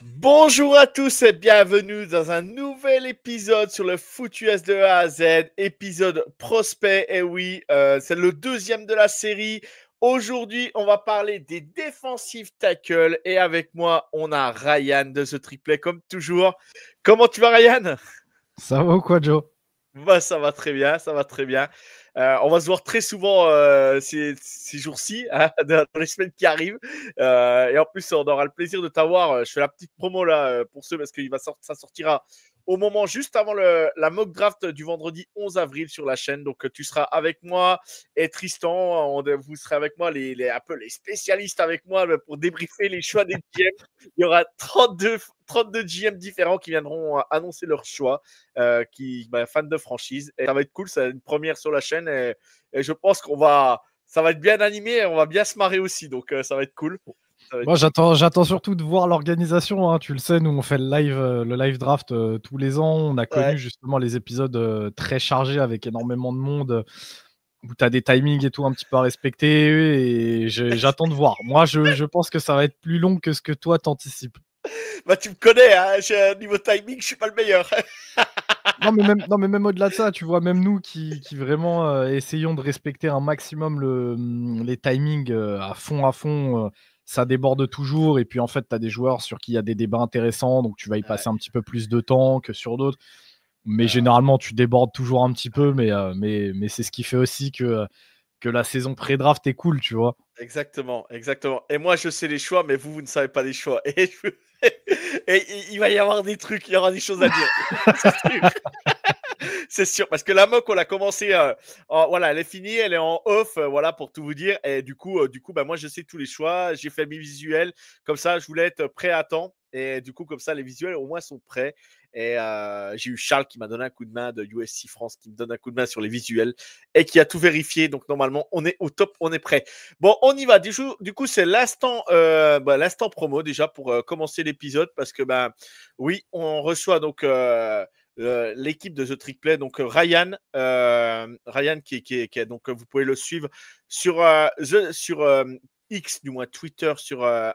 Bonjour à tous et bienvenue dans un nouvel épisode sur le Foot US de A à Z, épisode prospect. Et oui, c'est le deuxième de la série. Aujourd'hui, on va parler des défensifs tackles et avec moi, on a Ryan de The Triplet comme toujours. Comment tu vas, Ryan? Ça va ou quoi, Joe? Bah, ça va très bien, ça va très bien. On va se voir très souvent ces jours-ci, hein, dans les semaines qui arrivent. Et en plus, on aura le plaisir de t'avoir. Je fais la petite promo là pour ceux parce que ça sortira au moment juste avant la mock draft du vendredi 11 avril sur la chaîne. Donc, tu seras avec moi et Tristan. Vous serez avec moi, un peu les spécialistes avec moi pour débriefer les choix des GM. Il y aura 32 GM différents qui viendront annoncer leur choix. Fan de franchise. Et ça va être cool, c'est une première sur la chaîne et je pense ça va être bien animé et on va bien se marrer aussi. Donc ça va être cool. Moi, j'attends surtout de voir l'organisation, hein. Tu le sais, nous, on fait le live draft tous les ans. On a Ouais. connu justement les épisodes très chargés avec énormément de monde où tu as des timings et tout un petit peu à respecter. Et j'attends de voir. Moi, je pense que ça va être plus long que ce que toi t'anticipes. Bah, tu me connais, hein, niveau timing, je suis pas le meilleur. Non, mais même au-delà de ça, tu vois, même nous qui vraiment essayons de respecter un maximum les timings à fond, ça déborde toujours. Et puis en fait, tu as des joueurs sur qui il y a des débats intéressants, donc tu vas y Ouais. passer un petit peu plus de temps que sur d'autres. Mais Euh, généralement, tu débordes toujours un petit peu, mais c'est ce qui fait aussi que la saison pré-draft est cool, tu vois. Exactement, exactement. Et moi, je sais les choix, mais vous ne savez pas les choix. Et il va y avoir des trucs, il y aura des choses à dire. C'est sûr. C'est sûr, parce que la mock, on l'a commencé, voilà, elle est finie, elle est en off, voilà, pour tout vous dire. Et du coup, bah, moi, je sais tous les choix. J'ai fait mes visuels. Comme ça, je voulais être prêt à temps. Et du coup, comme ça, les visuels, au moins, sont prêts. Et j'ai eu Charles qui m'a donné un coup de main de USC France, qui me donne un coup de main sur les visuels et qui a tout vérifié. Donc, normalement, on est au top, on est prêt. Bon, on y va. Du coup, c'est l'instant promo déjà pour commencer l'épisode parce que, ben, oui, on reçoit donc l'équipe de The Trick Play, donc Ryan qui est donc vous pouvez le suivre sur X, du moins Twitter,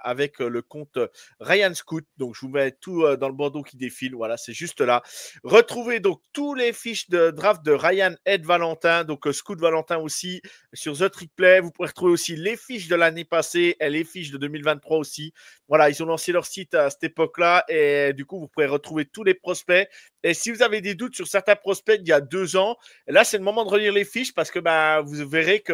avec le compte Ryan Scoot. Donc je vous mets tout dans le bandeau qui défile. Voilà, c'est juste là. Retrouvez donc tous les fiches de draft de Ryan et de Valentin, donc Scoot Valentin aussi sur The Trick Play. Vous pourrez retrouver aussi les fiches de l'année passée et les fiches de 2023 aussi. Voilà, ils ont lancé leur site à cette époque-là et du coup vous pourrez retrouver tous les prospects. Et si vous avez des doutes sur certains prospects d'il y a 2 ans, là, c'est le moment de relire les fiches parce que vous verrez que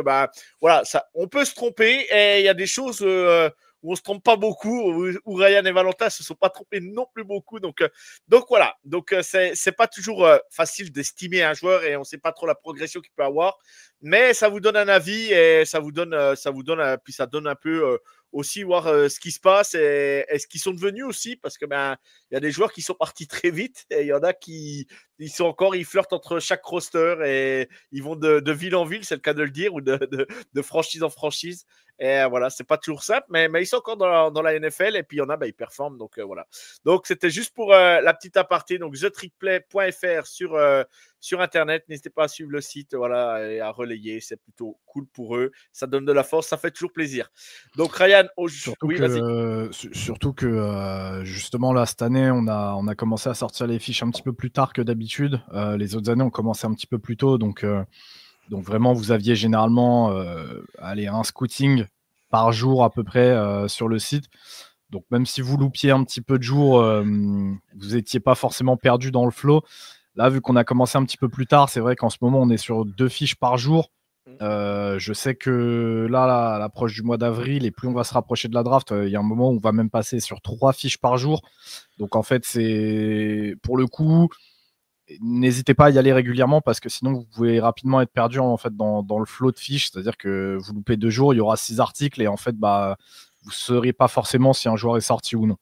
voilà, on peut se tromper et il y a des choses où on se trompe pas beaucoup, où Ryan et Valentin se sont pas trompés non plus beaucoup. Donc voilà, c'est pas toujours facile d'estimer un joueur et on sait pas trop la progression qu'il peut avoir, mais ça vous donne un avis et puis ça donne un peu aussi voir ce qui se passe et ce qu'ils sont devenus aussi parce que il y a des joueurs qui sont partis très vite et il y en a qui ils flirtent entre chaque roster et ils vont de ville en ville, c'est le cas de le dire, ou de franchise en franchise. Et voilà, c'est pas toujours simple, mais ils sont encore dans la NFL et puis il y en a, ils performent. Donc voilà. Donc c'était juste pour la petite aparté. Donc thetrickplay.fr sur Internet. N'hésitez pas à suivre le site, voilà, et à relayer. C'est plutôt cool pour eux. Ça donne de la force, ça fait toujours plaisir. Donc Ryan, oui, vas-y. Surtout que justement là cette année on a commencé à sortir les fiches un petit peu plus tard que d'habitude. Les autres années on commençait un petit peu plus tôt, donc vraiment vous aviez généralement un scouting par jour à peu près sur le site. Donc même si vous loupiez un petit peu de jours, vous n'étiez pas forcément perdu dans le flow. Là, vu qu'on a commencé un petit peu plus tard, c'est vrai qu'en ce moment on est sur 2 fiches par jour. Je sais que là, à l'approche du mois d'avril, et plus on va se rapprocher de la draft, il y a un moment où on va même passer sur 3 fiches par jour. Donc en fait, c'est pour le coup, n'hésitez pas à y aller régulièrement parce que sinon vous pouvez rapidement être perdu en fait dans le flot de fiches. C'est-à-dire que vous loupez 2 jours, il y aura 6 articles et en fait, vous ne saurez pas forcément si un joueur est sorti ou non.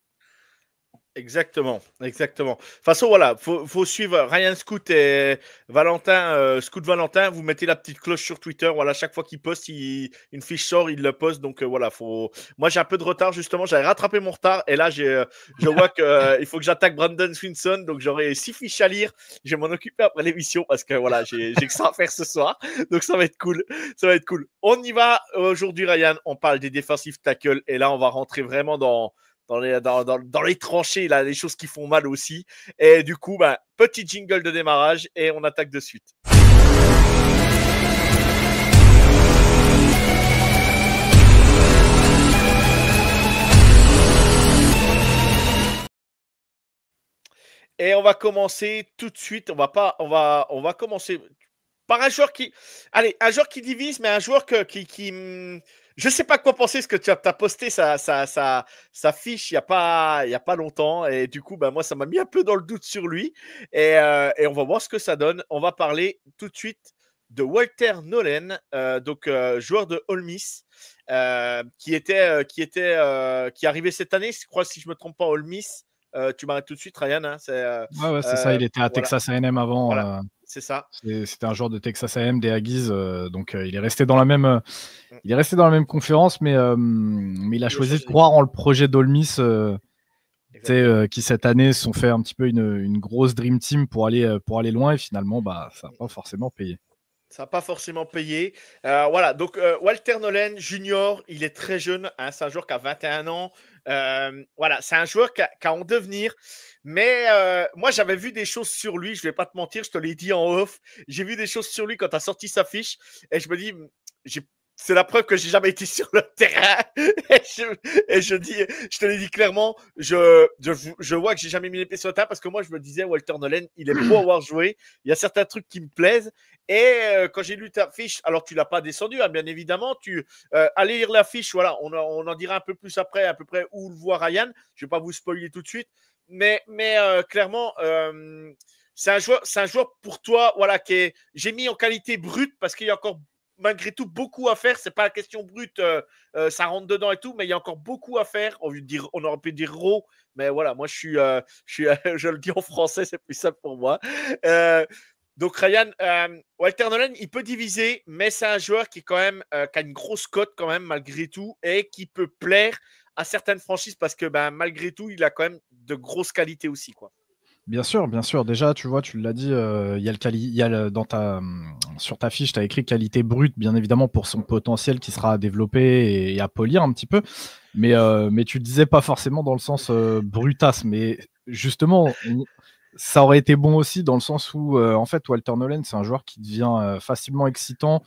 Exactement, exactement. De toute façon, voilà, faut suivre Ryan Scoot et Valentin, Scoot Valentin. Vous mettez la petite cloche sur Twitter. Voilà, chaque fois qu'il poste, une fiche sort, il le poste. Donc voilà, faut. Moi, j'ai un peu de retard justement. J'avais rattrapé mon retard et là, je vois que il faut que j'attaque Brandon Swinson. Donc j'aurai 6 fiches à lire. Je vais m'en occuper après l'émission parce que voilà, j'ai que ça à faire ce soir. Donc ça va être cool. Ça va être cool. On y va aujourd'hui, Ryan. On parle des defensive tackles et là, on va rentrer vraiment dans les tranchées, là, les choses qui font mal aussi. Et du coup, bah, petit jingle de démarrage et on attaque de suite. Et on va commencer tout de suite. On va commencer par un joueur qui, allez, un joueur qui divise, mais un joueur qui je sais pas quoi penser, parce que tu as posté sa fiche il y a pas longtemps, et du coup, bah, moi, ça m'a mis un peu dans le doute sur lui, et on va voir ce que ça donne. On va parler tout de suite de Walter Nolen, donc joueur de Ole Miss, qui arrivait cette année, je crois, si je me trompe pas, Ole Miss. Tu m'arrêtes tout de suite, Ryan. Hein, ouais, c'est ça. Il était à voilà. Texas A&M avant. Voilà, c'est ça. C'était un joueur de Texas A&M des Aggies, donc il est resté dans la même, conférence, mais il a choisi de croire en le projet d'Ole Miss, qui cette année se sont fait un petit peu une grosse dream team pour aller loin, et finalement, bah, ça n'a pas forcément payé. Ça n'a pas forcément payé. Voilà, donc Walter Nolen Junior, il est très jeune, hein, c'est un joueur qui a 21 ans. Voilà, c'est un joueur qui a en devenir. Mais moi, j'avais vu des choses sur lui, je ne vais pas te mentir, je te l'ai dit en off. J'ai vu des choses sur lui quand tu as sorti sa fiche, et je me dis, c'est la preuve que j'ai jamais été sur le terrain. et je te l'ai dit clairement, je vois que j'ai jamais mis les pieds sur le terrain, parce que moi, je me disais, Walter Nolen, il est beau avoir joué. Il y a certains trucs qui me plaisent. Et quand j'ai lu ta fiche, alors tu l'as pas descendu, hein, bien évidemment, allez lire la fiche, voilà, on en dira un peu plus après, à peu près où le voit Ryan. Je vais pas vous spoiler tout de suite, mais clairement, c'est un joueur pour toi, voilà, j'ai mis en qualité brute, parce qu'il y a encore malgré tout beaucoup à faire. C'est pas la question brute, ça rentre dedans et tout, mais il y a encore beaucoup à faire. On aurait pu dire raw, mais voilà, moi je le dis en français, c'est plus simple pour moi. Donc Ryan, Walter Nolen, il peut diviser, mais c'est un joueur qui quand même qui a une grosse cote quand même malgré tout, et qui peut plaire à certaines franchises, parce que malgré tout, il a quand même de grosses qualités aussi, quoi. Bien sûr, bien sûr. Déjà, tu vois, tu l'as dit, sur ta fiche, tu as écrit qualité brute, bien évidemment, pour son potentiel qui sera à développer et à polir un petit peu. Mais tu le disais pas forcément dans le sens brutasse. Mais justement, ça aurait été bon aussi dans le sens où, en fait, Walter Nolen, c'est un joueur qui devient facilement excitant,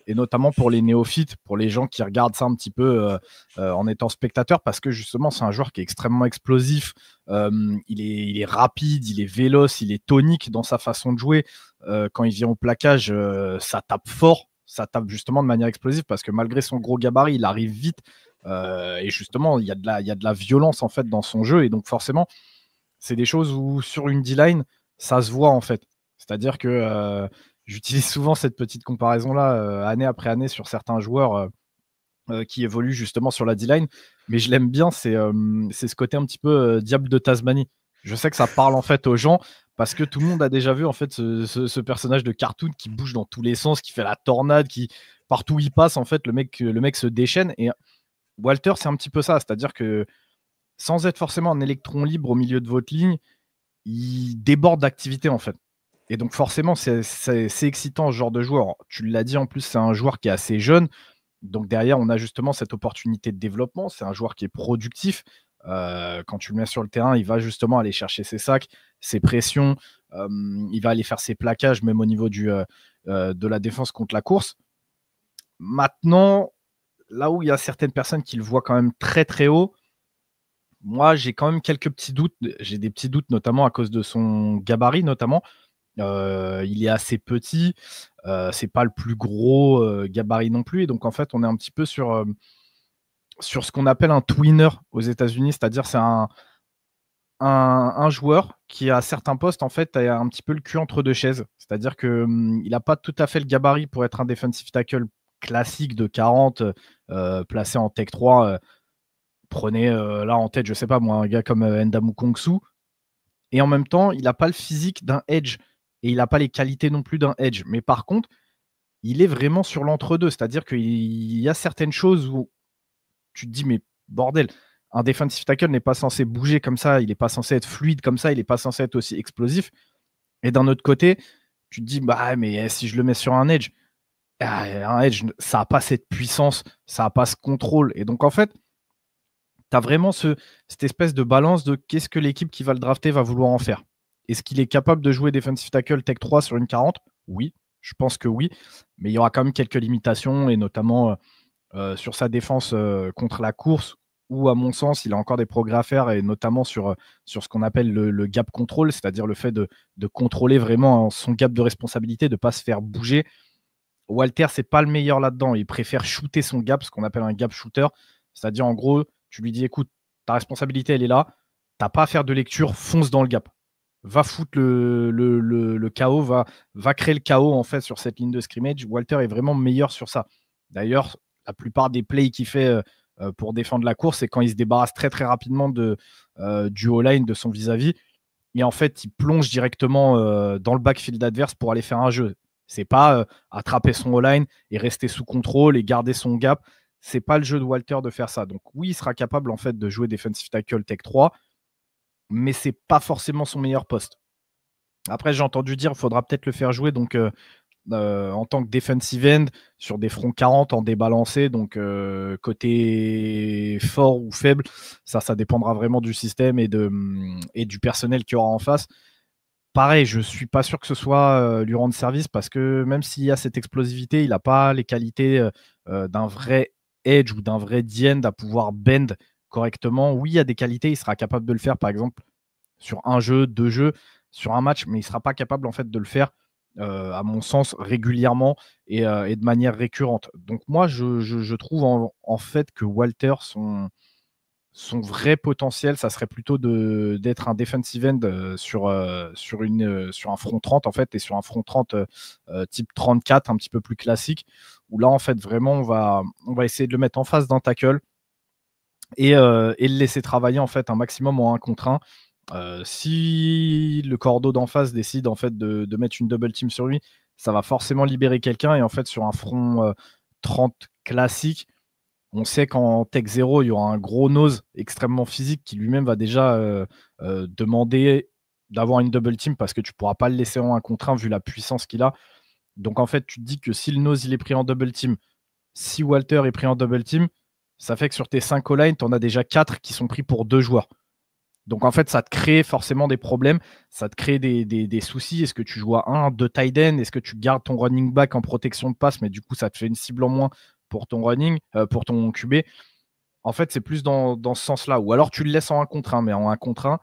et notamment pour les néophytes, pour les gens qui regardent ça un petit peu en étant spectateur, parce que justement, c'est un joueur qui est extrêmement explosif. Il est rapide, il est véloce, il est tonique dans sa façon de jouer. Quand il vient au plaquage, ça tape fort, ça tape justement de manière explosive, parce que malgré son gros gabarit, il arrive vite. Et justement, il y a de la violence en fait dans son jeu, et donc forcément, c'est des choses où sur une D-line, ça se voit en fait. C'est-à-dire que j'utilise souvent cette petite comparaison-là année après année sur certains joueurs qui évoluent justement sur la D-line, mais je l'aime bien, c'est ce côté un petit peu diable de Tasmanie. Je sais que ça parle en fait aux gens, parce que tout le monde a déjà vu en fait ce personnage de cartoon qui bouge dans tous les sens, qui fait la tornade, qui partout où il passe en fait le mec se déchaîne, et Walter, c'est un petit peu ça, c'est-à-dire que sans être forcément un électron libre au milieu de votre ligne, il déborde d'activité en fait. Et donc forcément, c'est excitant ce genre de joueur. Tu l'as dit, en plus, c'est un joueur qui est assez jeune. Donc derrière, on a justement cette opportunité de développement. C'est un joueur qui est productif. Quand tu le mets sur le terrain, il va justement aller chercher ses sacs, ses pressions. Il va aller faire ses plaquages, même au niveau de la défense contre la course. Maintenant, là où il y a certaines personnes qui le voient quand même très très haut, moi j'ai quand même quelques petits doutes. J'ai des petits doutes, notamment à cause de son gabarit, notamment. Il est assez petit, c'est pas le plus gros gabarit non plus, et donc en fait on est un petit peu sur ce qu'on appelle un tweener aux États-Unis, c'est-à-dire c'est un joueur qui à certains postes en fait a un petit peu le cul entre deux chaises, c'est-à-dire que il n'a pas tout à fait le gabarit pour être un defensive tackle classique de 40 placé en tech 3. Prenez là en tête, je sais pas moi, un gars comme Ndamu Kongsu, et en même temps il n'a pas le physique d'un edge. Et il n'a pas les qualités non plus d'un edge. Mais par contre, il est vraiment sur l'entre-deux. C'est-à-dire qu'il y a certaines choses où tu te dis, mais bordel, un defensive tackle n'est pas censé bouger comme ça, il n'est pas censé être fluide comme ça, il n'est pas censé être aussi explosif. Et d'un autre côté, tu te dis, bah mais si je le mets sur un edge, ça n'a pas cette puissance, ça n'a pas ce contrôle. Et donc en fait, tu as vraiment cette espèce de balance de qu'est-ce que l'équipe qui va le drafter va vouloir en faire. Est-ce qu'il est capable de jouer defensive tackle tech 3 sur une 40? Oui, je pense que oui, mais il y aura quand même quelques limitations, et notamment sur sa défense contre la course, où à mon sens il a encore des progrès à faire, et notamment sur ce qu'on appelle le gap control, c'est-à-dire le fait de contrôler vraiment son gap de responsabilité, de ne pas se faire bouger. Walter, c'est pas le meilleur là-dedans. Il préfère shooter son gap, ce qu'on appelle un gap shooter. C'est-à-dire, en gros, tu lui dis, écoute, ta responsabilité, elle est là. T'as pas à faire de lecture, fonce dans le gap. Va foutre le chaos, va créer le chaos, en fait, sur cette ligne de scrimmage. Walter est vraiment meilleur sur ça. D'ailleurs, la plupart des plays qu'il fait pour défendre la course, c'est quand il se débarrasse très, très rapidement du O-line, de son vis-à-vis. Et en fait, il plonge directement dans le backfield adverse pour aller faire un jeu. C'est pas attraper son O-line et rester sous contrôle et garder son gap. C'est pas le jeu de Walter de faire ça. Donc oui, il sera capable en fait de jouer defensive tackle tech 3, mais c'est pas forcément son meilleur poste. Après, j'ai entendu dire qu'il faudra peut-être le faire jouer donc en tant que defensive end sur des fronts 40 en débalancé, donc côté fort ou faible, ça dépendra vraiment du système et du personnel qu'il y aura en face. Pareil, je ne suis pas sûr que ce soit lui rendre service, parce que même s'il y a cette explosivité, il n'a pas les qualités d'un vrai edge ou d'un vrai D-end à pouvoir bend correctement. Oui, il y a des qualités, il sera capable de le faire, par exemple, sur un jeu, deux jeux, sur un match, mais il ne sera pas capable en fait de le faire, à mon sens, régulièrement et de manière récurrente. Donc moi, je trouve en fait que Walter, son vrai potentiel, ça serait plutôt d'être un defensive end sur un front 30 en fait, et sur un front 30 type 34, un petit peu plus classique, où là en fait vraiment on va essayer de le mettre en face d'un tackle et le laisser travailler en fait un maximum en 1 contre 1. Si le cordeau d'en face décide en fait de mettre une double team sur lui, ça va forcément libérer quelqu'un, et en fait sur un front 30 classique, on sait qu'en Tech 0, il y aura un gros nose extrêmement physique qui lui-même va déjà demander d'avoir une double team, parce que tu ne pourras pas le laisser en 1 contre 1 vu la puissance qu'il a. Donc en fait, tu te dis que si le nose il est pris en double team, si Walter est pris en double team, ça fait que sur tes 5 O-line, tu en as déjà 4 qui sont pris pour 2 joueurs. Donc en fait, ça te crée forcément des problèmes, ça te crée des soucis. Est-ce que tu joues à 1, 2 tight end? Est-ce que tu gardes ton running back en protection de passe, mais du coup, ça te fait une cible en moins pour ton pour ton QB? En fait, c'est plus dans ce sens-là. Ou alors tu le laisses en 1 contre 1, mais en 1 contre 1,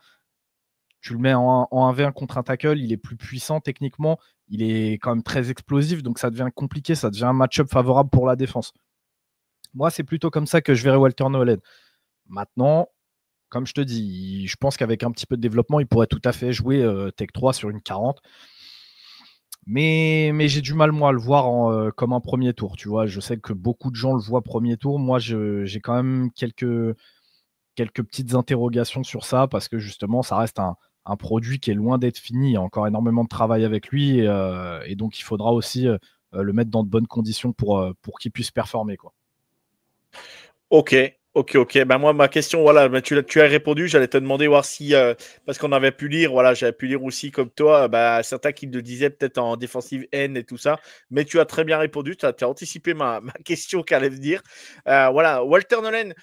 tu le mets en 1v1 contre un tackle, il est plus puissant techniquement, il est quand même très explosif, donc ça devient compliqué, ça devient un match-up favorable pour la défense. Moi, c'est plutôt comme ça que je verrais Walter Nolen. Maintenant, comme je te dis, je pense qu'avec un petit peu de développement, il pourrait tout à fait jouer Tech 3 sur une 40. Mais j'ai du mal, moi, à le voir comme un premier tour. Tu vois, je sais que beaucoup de gens le voient premier tour. Moi, j'ai quand même quelques petites interrogations sur ça, parce que justement, ça reste un produit qui est loin d'être fini. Il y a encore énormément de travail avec lui, et donc il faudra aussi le mettre dans de bonnes conditions pour qu'il puisse performer, quoi. Ok. Ben moi, ma question, voilà, ben tu as répondu. J'allais te demander voir si, parce qu'on avait pu lire, voilà, j'avais pu lire aussi comme toi, certains qui le disaient peut-être en défensive N et tout ça. Mais tu as très bien répondu. Tu as anticipé ma question qu'allait venir. Voilà, Walter Nolen,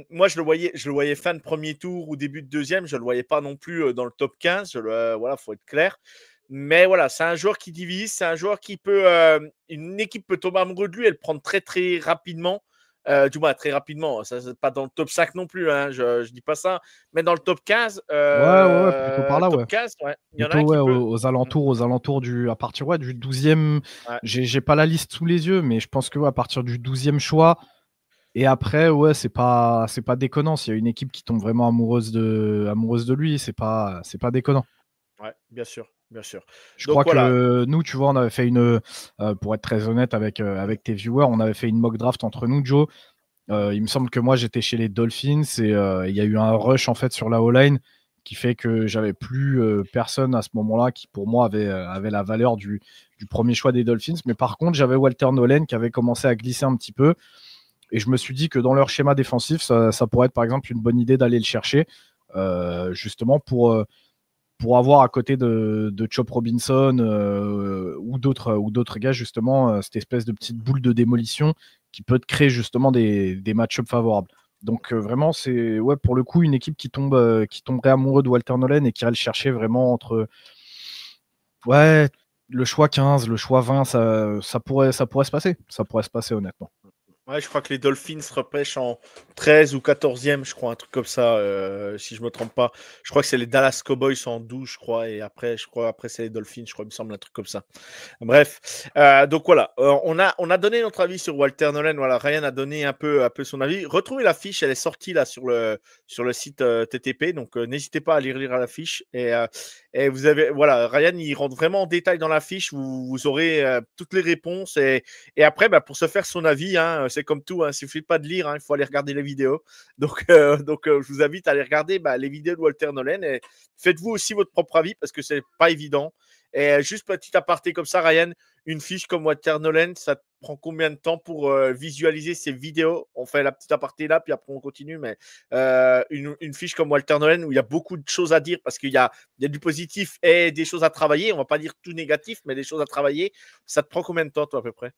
moi, je le voyais fin de premier tour ou début de deuxième. Je le voyais pas non plus dans le top 15. Voilà, faut être clair. Mais voilà, c'est un joueur qui divise. C'est un joueur qui peut, une équipe peut tomber amoureux de lui et le prendre très, très rapidement. Du moins, très rapidement. Ça, c'est pas dans le top 5 non plus, hein, je dis pas ça. Mais dans le top 15, Ouais, plutôt par là, top ouais. 15, ouais. Il y en a Plutôt, un qui ouais, peut. aux alentours à partir du 12e. Ouais. J'ai pas la liste sous les yeux, mais je pense que à partir du 12e choix. Et après, ouais, c'est pas déconnant. S'il y a une équipe qui tombe vraiment amoureuse de lui, c'est pas déconnant. Ouais, bien sûr, bien sûr. Je Donc crois voilà. que nous, tu vois, on avait fait pour être très honnête avec tes viewers, on avait fait une mock draft entre nous, Joe. Il me semble que moi, j'étais chez les Dolphins, et il y a eu un rush en fait sur la O-line qui fait que j'avais plus personne à ce moment-là qui, pour moi, avait la valeur du premier choix des Dolphins. Mais par contre, j'avais Walter Nolen qui avait commencé à glisser un petit peu. Et je me suis dit que dans leur schéma défensif, ça pourrait être par exemple une bonne idée d'aller le chercher, justement pour avoir à côté de Chop Robinson ou d'autres gars, justement, cette espèce de petite boule de démolition qui peut te créer justement des match-ups favorables. Donc vraiment, c'est pour le coup une équipe qui tomberait amoureux de Walter Nolen et qui irait le chercher vraiment entre le choix 15, le choix 20, ça pourrait se passer. Ça pourrait se passer honnêtement. Ouais, je crois que les Dolphins repêchent en 13 ou 14e, je crois, un truc comme ça, si je me trompe pas. Je crois que c'est les Dallas Cowboys en 12, je crois, et après, c'est les Dolphins, je crois, il me semble, un truc comme ça. Bref, donc voilà, on a donné notre avis sur Walter Nolen. Voilà, Ryan a donné un peu son avis. Retrouvez la fiche, elle est sortie là sur le site TTP, donc n'hésitez pas à aller lire la fiche. Et vous avez, voilà, Ryan, il rentre vraiment en détail dans la fiche. Vous aurez toutes les réponses. Et après, pour se faire son avis, hein, c'est comme tout, hein, il ne suffit pas de lire, hein, il faut aller regarder les vidéos. Donc, je vous invite à aller regarder les vidéos de Walter Nolen et faites-vous aussi votre propre avis parce que c'est pas évident. Et juste petit aparté comme ça, Ryan, une fiche comme Walter Nolen, ça te prend combien de temps pour visualiser ces vidéos? On fait la petite aparté là, puis après on continue. Mais une fiche comme Walter Nolen où il y a beaucoup de choses à dire parce qu'il y a du positif et des choses à travailler. On va pas dire tout négatif, mais des choses à travailler. Ça te prend combien de temps, toi, à peu près?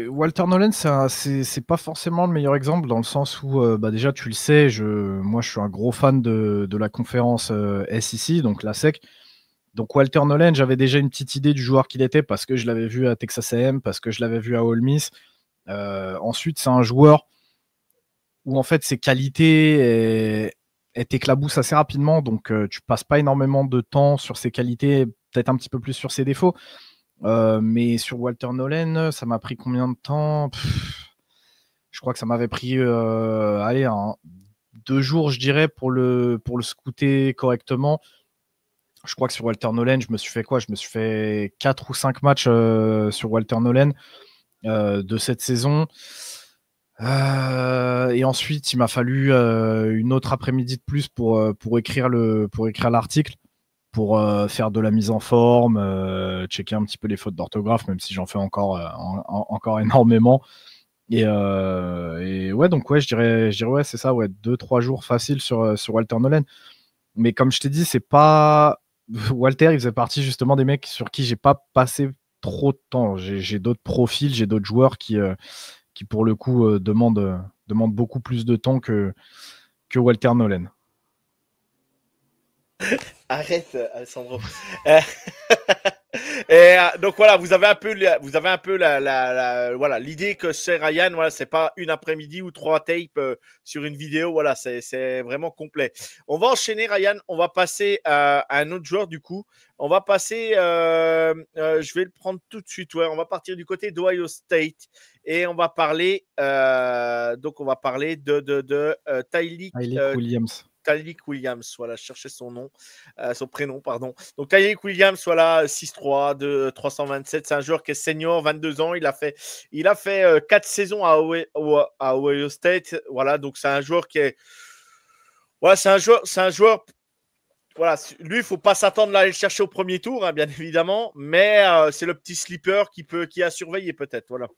Walter Nolen, c'est pas forcément le meilleur exemple dans le sens où déjà tu le sais, moi je suis un gros fan de la conférence SEC, donc la SEC. Donc Walter Nolen, j'avais déjà une petite idée du joueur qu'il était parce que je l'avais vu à Texas A&M, parce que je l'avais vu à Ole Miss. Ensuite, c'est un joueur où en fait ses qualités t'éclaboussent assez rapidement, donc tu passes pas énormément de temps sur ses qualités, peut-être un petit peu plus sur ses défauts. Mais sur Walter Nolen, ça m'a pris combien de temps? Je crois que ça m'avait pris 2 jours, je dirais, pour le scouter correctement. Je crois que sur Walter Nolen, je me suis fait quoi? Je me suis fait 4 ou 5 matchs sur Walter Nolen de cette saison. Et ensuite, il m'a fallu une autre après-midi de plus pour écrire l'article, pour faire de la mise en forme, checker un petit peu les fautes d'orthographe, même si j'en fais encore énormément. Et ouais, donc ouais, je dirais ouais, c'est ça, ouais, 2-3 jours faciles sur Walter Nolen. Mais comme je t'ai dit, c'est pas Walter, il faisait partie justement des mecs sur qui j'ai pas passé trop de temps. J'ai d'autres profils, j'ai d'autres joueurs qui pour le coup demandent beaucoup plus de temps que Walter Nolen. Arrête, Alessandro. Et donc voilà, vous avez un peu voilà, l'idée que c'est Ryan. Voilà, c'est pas une après-midi ou 3 tapes sur une vidéo. Voilà, c'est vraiment complet. On va enchaîner, Ryan. On va passer à un autre joueur du coup. On va passer. Je vais le prendre tout de suite. Ouais, on va partir du côté d'Ohio State et on va parler. Donc on va parler de Tyleik Williams. Tyleik Williams, voilà, je cherchais son prénom, pardon. Donc Tyleik Williams, voilà, 6'3", de 327, c'est un joueur qui est senior, 22 ans, il a fait 4 saisons à Ohio State, voilà, donc c'est un joueur qui est, voilà, c'est un joueur, voilà, lui, il ne faut pas s'attendre à aller le chercher au premier tour, hein, bien évidemment, mais c'est le petit sleeper qui a surveillé peut-être, voilà.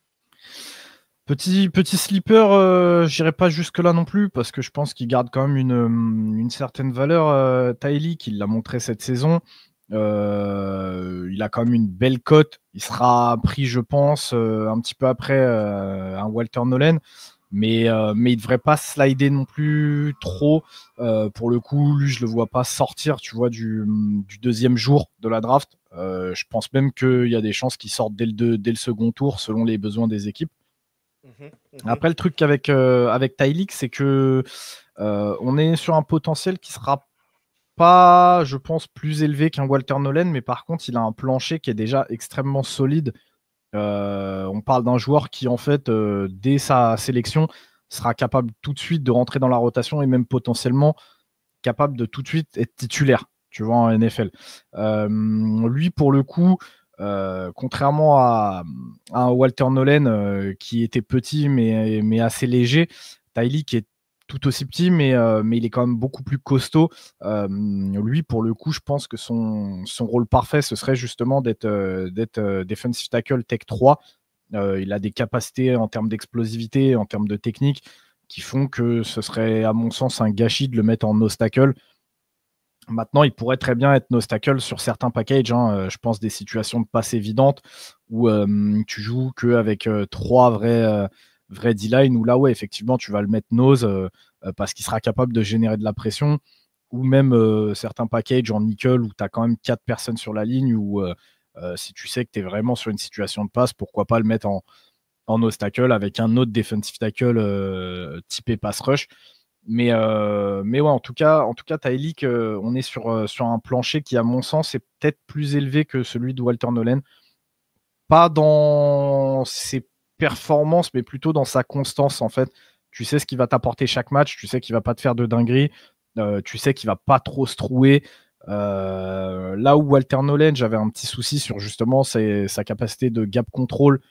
Petit sleeper, j'irai pas jusque-là non plus, parce que je pense qu'il garde quand même une certaine valeur. Tyleik, il l'a montré cette saison. Il a quand même une belle cote. Il sera pris, je pense, un petit peu après un Walter Nolen. Mais il devrait pas slider non plus trop. Pour le coup, lui, je le vois pas sortir, tu vois, du deuxième jour de la draft. Je pense même qu'il y a des chances qu'il sorte dès le second tour, selon les besoins des équipes. Après, le truc avec Tyleik, c'est que on est sur un potentiel qui sera pas, je pense, plus élevé qu'un Walter Nolen, mais par contre, il a un plancher qui est déjà extrêmement solide. On parle d'un joueur qui, en fait, dès sa sélection, sera capable tout de suite de rentrer dans la rotation et même potentiellement capable de tout de suite être titulaire, tu vois, en NFL. Lui, pour le coup, contrairement à un Walter Nolen qui était petit mais assez léger, Tyleik est tout aussi petit, mais il est quand même beaucoup plus costaud. Lui, pour le coup, je pense que son rôle parfait, ce serait justement d'être defensive tackle tech 3. Il a des capacités en termes d'explosivité, en termes de technique, qui font que ce serait, à mon sens, un gâchis de le mettre en nose tackle. Maintenant, il pourrait très bien être nose tackle sur certains packages. Je pense des situations de passe évidentes où tu joues qu'avec 3 vrais vraie D-line où là, ouais, effectivement, tu vas le mettre nose parce qu'il sera capable de générer de la pression, ou même certains packages en nickel où tu as quand même 4 personnes sur la ligne, ou si tu sais que tu es vraiment sur une situation de passe, pourquoi pas le mettre en nose tackle avec un autre defensive tackle typé pass rush. Mais ouais, en tout cas, Tyreek, on est sur un plancher qui, à mon sens, est peut-être plus élevé que celui de Walter Nolen. Pas dans ses performances, mais plutôt dans sa constance, en fait. Tu sais ce qu'il va t'apporter chaque match, tu sais qu'il va pas te faire de dinguerie, tu sais qu'il va pas trop se trouer. Là où Walter Nolen, j'avais un petit souci sur justement sa capacité de gap control.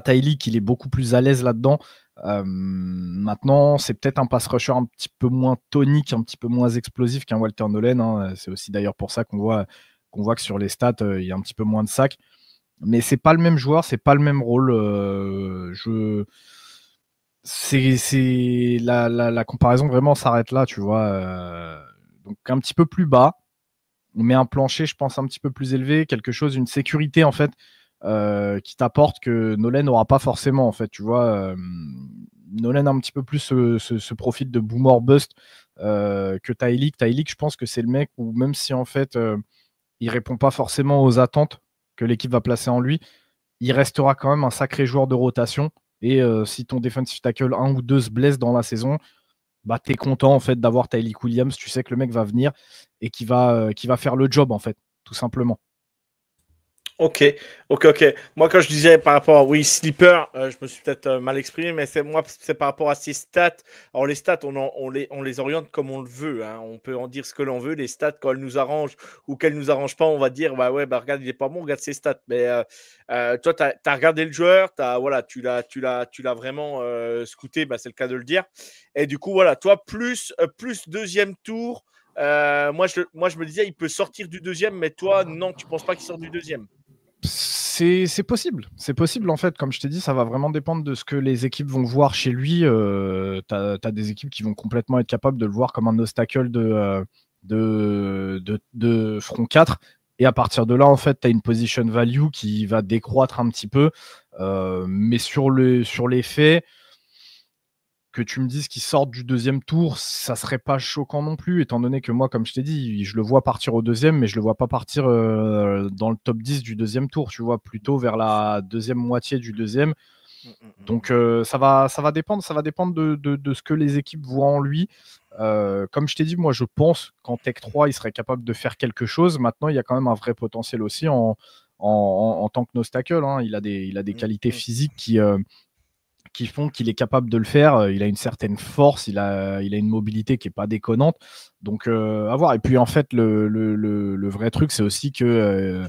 Tyreek, il est beaucoup plus à l'aise là-dedans. Maintenant, c'est peut-être un pass rusher un petit peu moins tonique, un petit peu moins explosif qu'un Walter Nolen, hein. C'est aussi d'ailleurs pour ça qu'on voit que sur les stats, il y a un petit peu moins de sacs. Mais c'est pas le même joueur, c'est pas le même rôle. La comparaison vraiment s'arrête là, tu vois. Donc un petit peu plus bas, on met un plancher, je pense, un petit peu plus élevé, quelque chose, une sécurité en fait, qui t'apporte que Nolan n'aura pas forcément, en fait, tu vois. Nolan a un petit peu plus ce profil de boomer bust que Tyreek. Tyreek, je pense que c'est le mec où, même si en fait il répond pas forcément aux attentes que l'équipe va placer en lui, il restera quand même un sacré joueur de rotation. Et si ton defensive tackle 1 ou 2 se blesse dans la saison, t'es content en fait d'avoir Tyreek Williams. Tu sais que le mec va venir et qui va faire le job, en fait, tout simplement. Ok. Moi, quand je disais par rapport, oui, sleeper, je me suis peut-être mal exprimé, mais c'est par rapport à ses stats. Alors, les stats, on les oriente comme on le veut, hein. On peut en dire ce que l'on veut. Les stats, quand elles nous arrangent ou qu'elles nous arrangent pas, on va dire, regarde, il est pas bon, regarde ses stats. Mais toi, tu as regardé le joueur, tu l'as vraiment scouté, c'est le cas de le dire. Et du coup, voilà, toi, plus deuxième tour. Moi, je me disais, il peut sortir du deuxième, mais toi, non, tu penses pas qu'il sort du deuxième? C'est possible. C'est possible, en fait. Comme je t'ai dit, ça va vraiment dépendre de ce que les équipes vont voir chez lui. Tu as des équipes qui vont complètement être capables de le voir comme un obstacle de front 4. Et à partir de là, en fait, tu as une position value qui va décroître un petit peu. Mais sur les faits, que tu me dises qu'il sortent du deuxième tour, ça serait pas choquant non plus, étant donné que moi, comme je t'ai dit, je le vois partir au deuxième, mais je le vois pas partir dans le top 10 du deuxième tour, tu vois, plutôt vers la deuxième moitié du deuxième. Donc ça va dépendre de ce que les équipes voient en lui. Comme je t'ai dit, moi je pense qu'en Tech 3, il serait capable de faire quelque chose. Maintenant, il y a quand même un vrai potentiel aussi en tant que nose tackle, hein. Il a des qualités physiques qui font qu'il est capable de le faire. Il a une certaine force, il a une mobilité qui n'est pas déconnante. Donc, à voir. Et puis, en fait, le vrai truc, c'est aussi que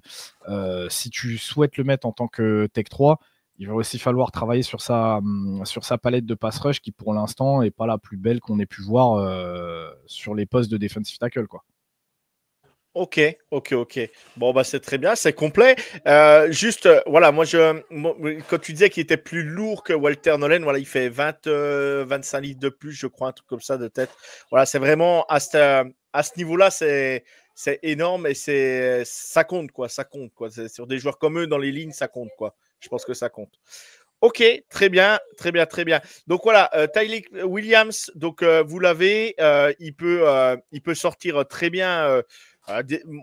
si tu souhaites le mettre en tant que Tech 3, il va aussi falloir travailler sur sa palette de pass rush qui, pour l'instant, n'est pas la plus belle qu'on ait pu voir sur les postes de defensive tackle, quoi. Ok. Bon, c'est très bien, c'est complet. Juste, voilà, moi, quand tu disais qu'il était plus lourd que Walter Nolen, voilà, il fait 25 litres de plus, je crois, un truc comme ça de tête. Voilà, c'est vraiment à ce niveau-là, c'est énorme et ça compte, quoi. Ça compte, quoi. Sur des joueurs comme eux dans les lignes, ça compte, quoi. Je pense que ça compte. Ok, très bien. Donc voilà, Tyreek Williams, donc vous l'avez, il peut sortir très bien.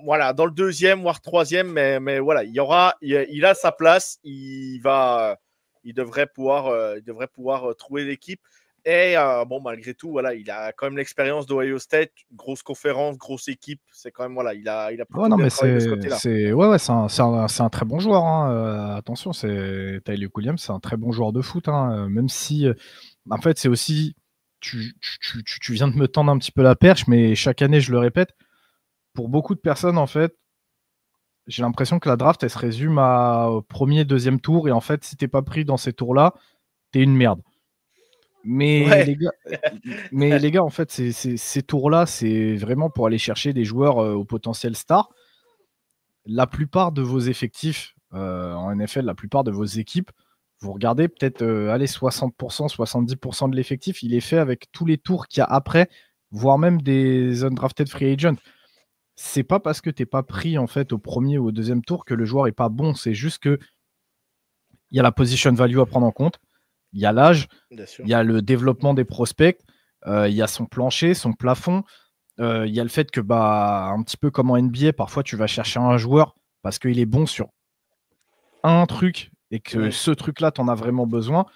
Voilà, dans le deuxième, voire troisième, mais voilà, il a sa place, il devrait pouvoir trouver l'équipe. Et malgré tout, voilà, il a quand même l'expérience d'Ohio State, grosse conférence, grosse équipe. C'est quand même, voilà, il a plutôt bien travaillé de ce côté-là. C'est un très bon joueur, hein. Attention, c'est Tyreek Williams, c'est un très bon joueur de foot, hein. Même si, en fait, c'est aussi, tu viens de me tendre un petit peu la perche, mais chaque année, je le répète, pour beaucoup de personnes, en fait, j'ai l'impression que la draft, elle se résume au premier, deuxième tour. Et en fait, si t'es pas pris dans ces tours-là, t'es une merde. Mais les gars, en fait, ces tours-là, c'est vraiment pour aller chercher des joueurs au potentiel star. La plupart de vos effectifs en NFL, la plupart de vos équipes, vous regardez peut-être 60%, 70% de l'effectif, il est fait avec tous les tours qu'il y a après, voire même des undrafted free agents. C'est pas parce que t'es pas pris en fait au premier ou au deuxième tour que le joueur est pas bon. C'est juste que il y a la position value à prendre en compte. Il y a l'âge, Bien sûr. il y a le développement des prospects, il y a son plancher, son plafond. Il y a le fait que, un petit peu comme en NBA, parfois tu vas chercher un joueur parce qu'il est bon sur un truc et que ce truc-là, tu en as vraiment besoin.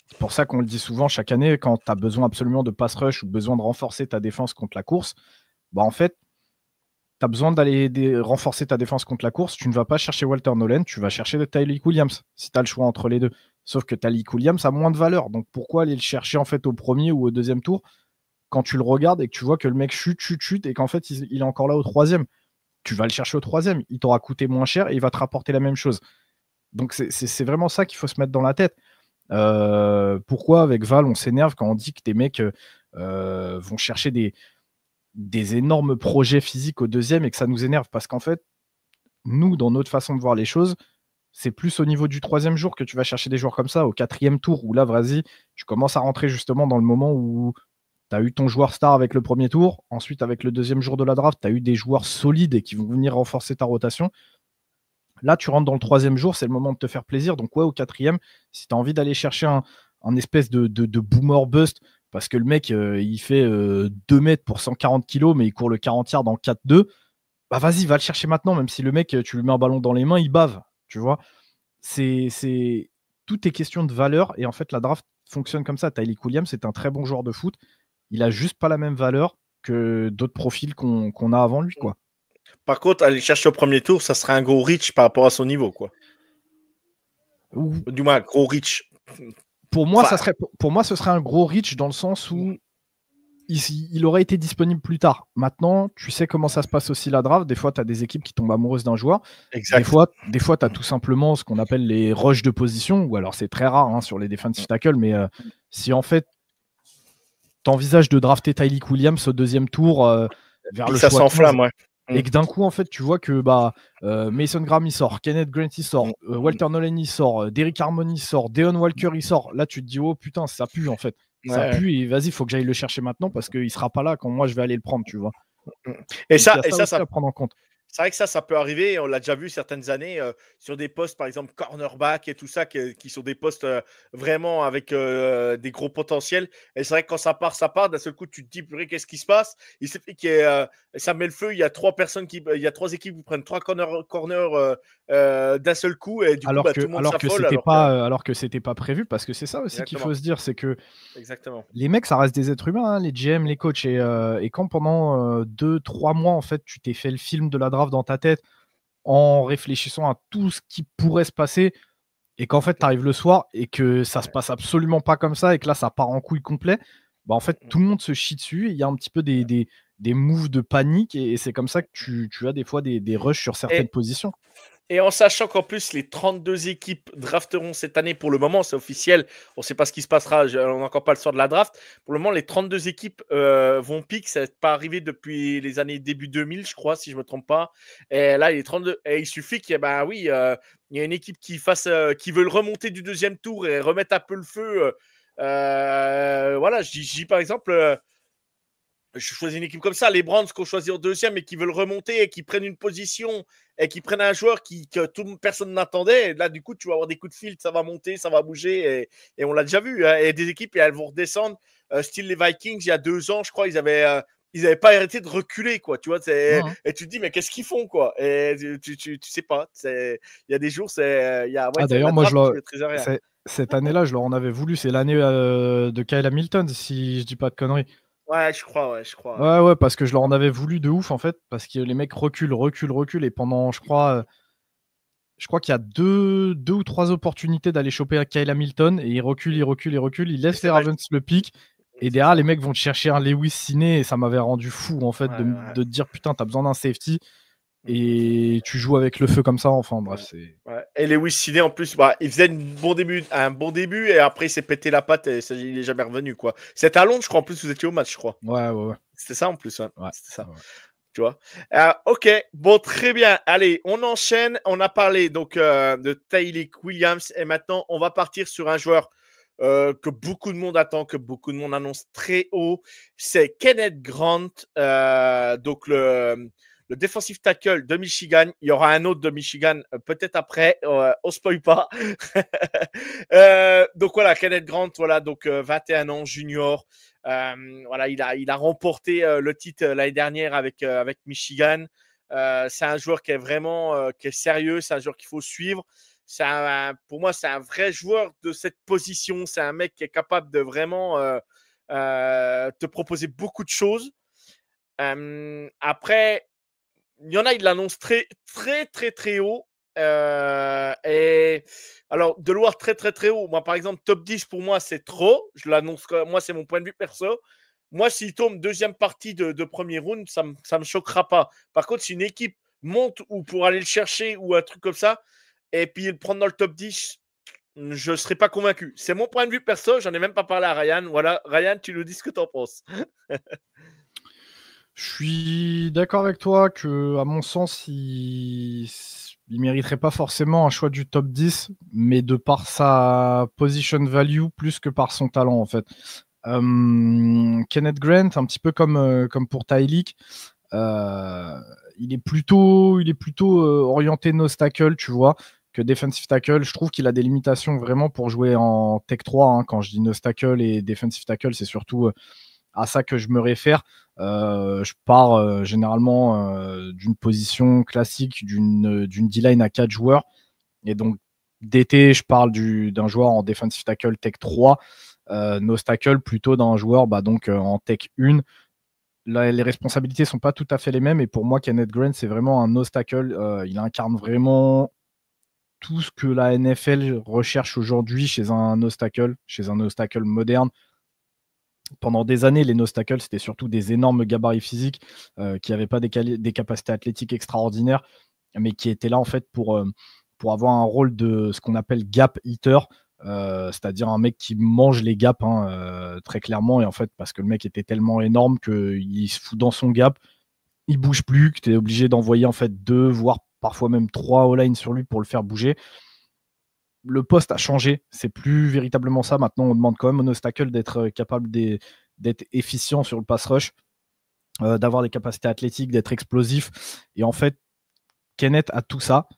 C'est pour ça qu'on le dit souvent chaque année, quand tu as besoin absolument de pass rush ou besoin de renforcer ta défense contre la course, en fait, tu as besoin d'aller renforcer ta défense contre la course. Tu ne vas pas chercher Walter Nolan, tu vas chercher Tyreek Williams si tu as le choix entre les deux. Sauf que Tyreek Williams a moins de valeur. Donc pourquoi aller le chercher en fait au premier ou au deuxième tour quand tu le regardes et que tu vois que le mec chute et qu'en fait il est encore là au troisième? Tu vas le chercher au troisième. Il t'aura coûté moins cher et il va te rapporter la même chose. Donc c'est vraiment ça qu'il faut se mettre dans la tête. Pourquoi avec Val on s'énerve quand on dit que des mecs vont chercher des énormes projets physiques au deuxième et que ça nous énerve? Parce qu'en fait, nous, dans notre façon de voir les choses, c'est plus au niveau du troisième jour que tu vas chercher des joueurs comme ça, au quatrième tour, où là, vas-y, tu commences à rentrer justement dans le moment où tu as eu ton joueur star avec le premier tour, ensuite avec le deuxième jour de la draft, tu as eu des joueurs solides et qui vont venir renforcer ta rotation. Là, tu rentres dans le troisième jour, c'est le moment de te faire plaisir. Donc, ouais, au quatrième, si tu as envie d'aller chercher un espèce de boomer bust, parce que le mec, il fait 2 mètres pour 140 kilos, mais il court le 40 yards en 4-2, vas-y, va le chercher maintenant, même si le mec, tu lui mets un ballon dans les mains, il bave, tu vois. Tout est question de valeur, et en fait, la draft fonctionne comme ça. Tyreek Williams, c'est un très bon joueur de foot. Il a juste pas la même valeur que d'autres profils qu'on a avant lui, quoi. Par contre, aller chercher au premier tour, ça serait un gros reach par rapport à son niveau, quoi. Du moins, gros reach. Pour moi, ce serait un gros reach dans le sens où il aurait été disponible plus tard. Maintenant, tu sais comment ça se passe aussi la draft. Des fois, tu as des équipes qui tombent amoureuses d'un joueur. Exact. Des fois tu as tout simplement ce qu'on appelle les rushs de position, ou alors c'est très rare sur les defensive tackles, mais si en fait, tu envisages de drafter Tyreek Williams au deuxième tour vers le choix 15, ça s'enflamme, ouais. Et que d'un coup, en fait, tu vois que Mason Graham il sort, Kenneth Grant il sort, Walter Nolan il sort, Derrick Harmon il sort, Deon Walker il sort. Là, tu te dis, oh putain, ça pue en fait. Ça pue et vas-y, il faut que j'aille le chercher maintenant parce qu'il sera pas là quand moi je vais aller le prendre, tu vois. Et ça à prendre en compte. C'est vrai que ça peut arriver. On l'a déjà vu certaines années sur des postes, par exemple, cornerback et tout ça, qui sont des postes vraiment avec des gros potentiels. Et c'est vrai que quand ça part. D'un seul coup, tu te dis, purée, qu'est-ce qui se passe? Il s'est fait ça met le feu. Il y a 3 équipes qui prennent 3 corners d'un seul coup. Et du coup, tout le monde s'affole. Alors que c'était pas prévu, parce que c'est ça aussi qu'il faut se dire, c'est que les mecs, ça reste des êtres humains, les GM, les coachs. Et quand pendant 2-3 mois, en fait, tu t'es fait le film de la draft dans ta tête en réfléchissant à tout ce qui pourrait se passer, et qu'en fait, tu arrives le soir et que ça se passe absolument pas comme ça, et que là, ça part en couille complet, en fait, tout le monde se chie dessus. Il y a un petit peu des moves de panique, et c'est comme ça que tu as des fois des rushs sur certaines positions. Et en sachant qu'en plus, les 32 équipes drafteront cette année, pour le moment, c'est officiel. On ne sait pas ce qui se passera. On n'a encore pas le sort de la draft. Pour le moment, les 32 équipes vont pick. Ça n'est pas arrivé depuis les années début 2000, je crois, si je ne me trompe pas. Et là, les 32. Et il suffit qu'il y ait, il y a une équipe qui veut le remonter du deuxième tour et remettre un peu le feu. Voilà, je dis par exemple. Je choisis une équipe comme ça, les Browns qu'on choisit au deuxième et qui veulent remonter et qui prennent une position et qui prennent un joueur que personne n'attendait. Et là, du coup, tu vas avoir des coups de fil, ça va monter, ça va bouger. Et on l'a déjà vu. Hein, et des équipes, elles vont redescendre. Style les Vikings, il y a 2 ans, je crois, ils n'avaient pas arrêté de reculer, quoi. Tu vois, et tu te dis, mais qu'est-ce qu'ils font, quoi? Et tu sais pas. Il y a des jours, d'ailleurs, moi, cette année-là, je leur en avais voulu. C'est l'année de Kyle Hamilton, si je dis pas de conneries. Ouais, je crois. Ouais, parce que je leur en avais voulu de ouf, en fait, parce que les mecs reculent, et pendant, je crois qu'il y a 2 ou 3 opportunités d'aller choper à Kyle Hamilton, et ils reculent, ils laissent les Ravens le pick, et derrière, les mecs vont te chercher un Lewis Ciné, et ça m'avait rendu fou, en fait, de te dire, putain, t'as besoin d'un safety, et tu joues avec le feu comme ça, enfin, bref, c'est... Ouais. Et Lewis Ciné, en plus, il faisait un bon début, et après, il s'est pété la patte, et il n'est jamais revenu, quoi. C'était à Londres, je crois, en plus, vous étiez au match, je crois. Ouais. C'était ça, en plus, hein. Ouais. C'était ça. Ouais. Tu vois. Ok, bon, très bien. Allez, on enchaîne. On a parlé donc de Tyreek Williams, et maintenant, on va partir sur un joueur que beaucoup de monde attend, que beaucoup de monde annonce très haut. C'est Kenneth Grant, donc le le defensive tackle de Michigan. Il y aura un autre de Michigan peut-être après. On spoil pas. Donc voilà, Kenneth Grant, voilà, donc 21 ans, junior. Voilà, il a remporté le titre l'année dernière avec Michigan. C'est un joueur qui est vraiment qui est sérieux. C'est un joueur qu'il faut suivre. Pour moi, c'est un vrai joueur de cette position. C'est un mec qui est capable de vraiment te proposer beaucoup de choses. Après, il y en a, il l'annonce très, très, très, très haut. Et alors, de le voir très, très, très haut, moi, par exemple, top 10, pour moi, c'est trop. Je l'annonce, moi, c'est mon point de vue perso. Moi, s'il tombe deuxième partie de premier round, ça me choquera pas. Par contre, si une équipe monte ou pour aller le chercher ou un truc comme ça, et puis le prendre dans le top 10, je ne serais pas convaincu. C'est mon point de vue perso, j'en ai même pas parlé à Ryan. Voilà, Ryan, tu nous dis ce que tu en penses. Je suis d'accord avec toi que, à mon sens, il mériterait pas forcément un choix du top 10, mais de par sa position value plus que par son talent, en fait. Kenneth Grant, un petit peu comme pour Tyleek, il est plutôt orienté nose tackle, tu vois, que defensive tackle. Je trouve qu'il a des limitations vraiment pour jouer en tech 3. Hein. Quand je dis nose tackle et defensive tackle, c'est surtout à ça que je me réfère. Je pars généralement d'une position classique d'une D-line à 4 joueurs. Et donc, d'été, je parle d'un joueur en defensive tackle tech 3, nose tackle plutôt d'un joueur donc, en tech 1. Là, les responsabilités ne sont pas tout à fait les mêmes. Et pour moi, Kenneth Grant, c'est vraiment un nose tackle. Il incarne vraiment tout ce que la NFL recherche aujourd'hui chez un nose tackle moderne. Pendant des années, les nose tackles, c'était surtout des énormes gabarits physiques qui n'avaient pas des capacités athlétiques extraordinaires, mais qui étaient là en fait pour avoir un rôle de ce qu'on appelle gap eater, c'est-à-dire un mec qui mange les gaps très clairement. Et en fait, parce que le mec était tellement énorme qu'il se fout dans son gap, il bouge plus, que tu es obligé d'envoyer en fait 2, voire parfois même 3 O-line sur lui pour le faire bouger. Le poste a changé, c'est plus véritablement ça. Maintenant, on demande quand même au nose tackle d'être capable d'être efficient sur le pass rush, d'avoir des capacités athlétiques, d'être explosif. Et en fait, Kenneth a tout ça,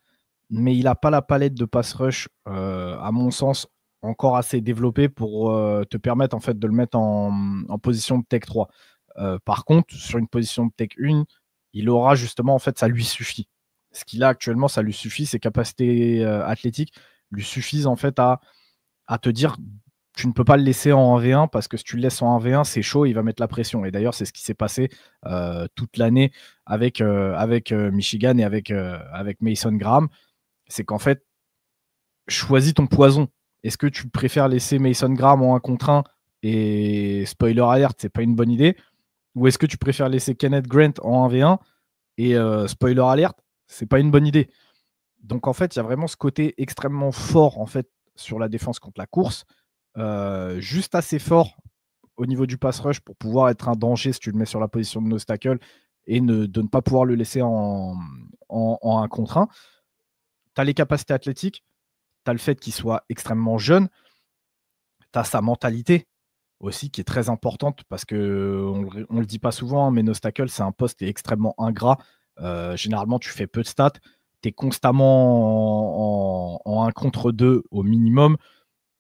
mais il n'a pas la palette de pass rush, à mon sens, encore assez développée pour te permettre en fait de le mettre en position de tech 3. Par contre, sur une position de tech 1, il aura justement, en fait, ça lui suffit. Ce qu'il a actuellement, ça lui suffit, ses capacités athlétiques lui suffisent en fait à te dire tu ne peux pas le laisser en 1v1 parce que si tu le laisses en 1v1, c'est chaud, il va mettre la pression. Et d'ailleurs, c'est ce qui s'est passé toute l'année avec Michigan et avec Mason Graham. C'est qu'en fait, choisis ton poison. Est-ce que tu préfères laisser Mason Graham en 1 contre 1 et spoiler alert, c'est pas une bonne idée? Ou est-ce que tu préfères laisser Kenneth Grant en 1v1 et spoiler alert, c'est pas une bonne idée? Donc en fait, il y a vraiment ce côté extrêmement fort en fait sur la défense contre la course, juste assez fort au niveau du pass rush pour pouvoir être un danger si tu le mets sur la position de nose tackle et de ne pas pouvoir le laisser en 1 contre 1. Tu as les capacités athlétiques, tu as le fait qu'il soit extrêmement jeune, tu as sa mentalité aussi qui est très importante parce qu'on ne le dit pas souvent, mais nose tackle, c'est un poste qui est extrêmement ingrat. Généralement, tu fais peu de stats, tu es constamment en 1 contre 2 au minimum.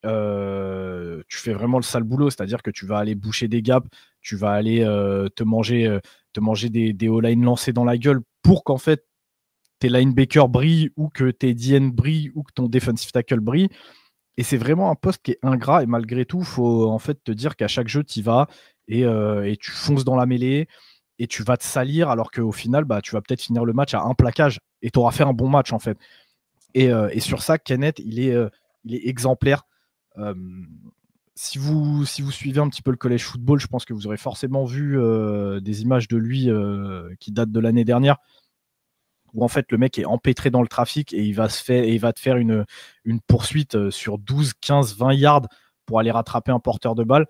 Tu fais vraiment le sale boulot, c'est-à-dire que tu vas aller boucher des gaps, tu vas aller te manger des O-line lancés dans la gueule pour qu'en fait tes linebackers brillent ou que tes DN brillent ou que ton defensive tackle brille. Et c'est vraiment un poste qui est ingrat et malgré tout, il faut en fait te dire qu'à chaque jeu, tu y vas et tu fonces dans la mêlée et tu vas te salir alors qu'au final, tu vas peut-être finir le match à un plaquage et tu auras fait un bon match en fait. Et sur ça, Kenneth, il est exemplaire. Si vous suivez un petit peu le college football, je pense que vous aurez forcément vu des images de lui qui datent de l'année dernière, où en fait le mec est empêtré dans le trafic et il va te faire une poursuite sur 12, 15, 20 yards pour aller rattraper un porteur de balle.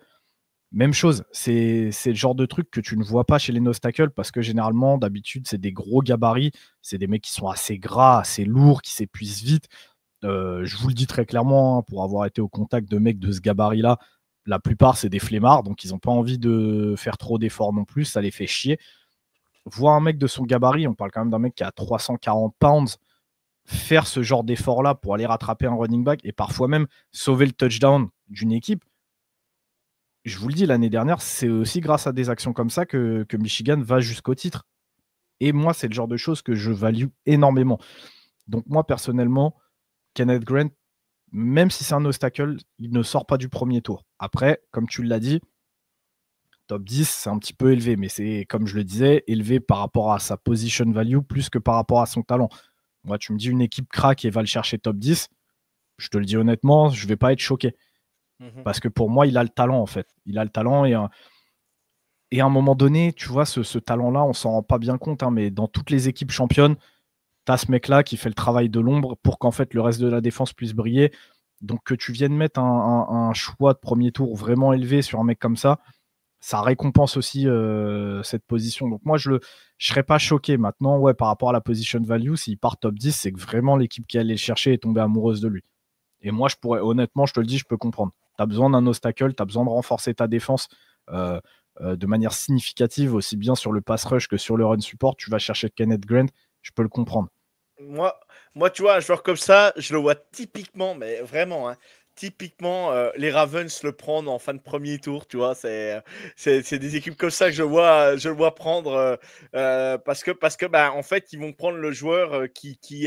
Même chose, c'est le genre de truc que tu ne vois pas chez les nose tackles parce que généralement, d'habitude, c'est des gros gabarits, c'est des mecs qui sont assez gras, assez lourds, qui s'épuisent vite. Je vous le dis très clairement, pour avoir été au contact de mecs de ce gabarit-là, la plupart, c'est des flemmards, donc ils n'ont pas envie de faire trop d'efforts non plus, ça les fait chier. vois un mec de son gabarit, on parle quand même d'un mec qui a 340 pounds, faire ce genre d'effort-là pour aller rattraper un running back et parfois même sauver le touchdown d'une équipe. Je vous le dis, l'année dernière, c'est aussi grâce à des actions comme ça que Michigan va jusqu'au titre. Et moi, c'est le genre de choses que je value énormément. Donc moi, personnellement, Kenneth Grant, même si c'est un obstacle, il ne sort pas du premier tour. Après, comme tu l'as dit, top 10, c'est un petit peu élevé, mais c'est, comme je le disais, élevé par rapport à sa position value plus que par rapport à son talent. Moi, tu me dis une équipe craque et va le chercher top 10, je te le dis honnêtement, je ne vais pas être choqué. Parce que pour moi, il a le talent, en fait. Il a le talent et à un moment donné, tu vois, ce talent-là, on s'en rend pas bien compte, hein, mais dans toutes les équipes championnes, tu as ce mec-là qui fait le travail de l'ombre pour qu'en fait le reste de la défense puisse briller. Donc que tu viennes mettre un choix de premier tour vraiment élevé sur un mec comme ça récompense aussi cette position. Donc moi, je ne serais pas choqué. Maintenant, ouais, par rapport à la position value, s'il part top 10, c'est que vraiment l'équipe qui allait le chercher est tombée amoureuse de lui. Et moi, je pourrais, honnêtement, je te le dis, je peux comprendre. Tu as besoin d'un obstacle, tu as besoin de renforcer ta défense de manière significative, aussi bien sur le pass rush que sur le run support. Tu vas chercher Kenneth Grant, je peux le comprendre. Moi, tu vois, un joueur comme ça, je le vois typiquement, mais vraiment, hein, typiquement, les Ravens le prendre en fin de premier tour, tu vois. C'est des équipes comme ça que je le vois prendre parce que bah, en fait, ils vont prendre le joueur qui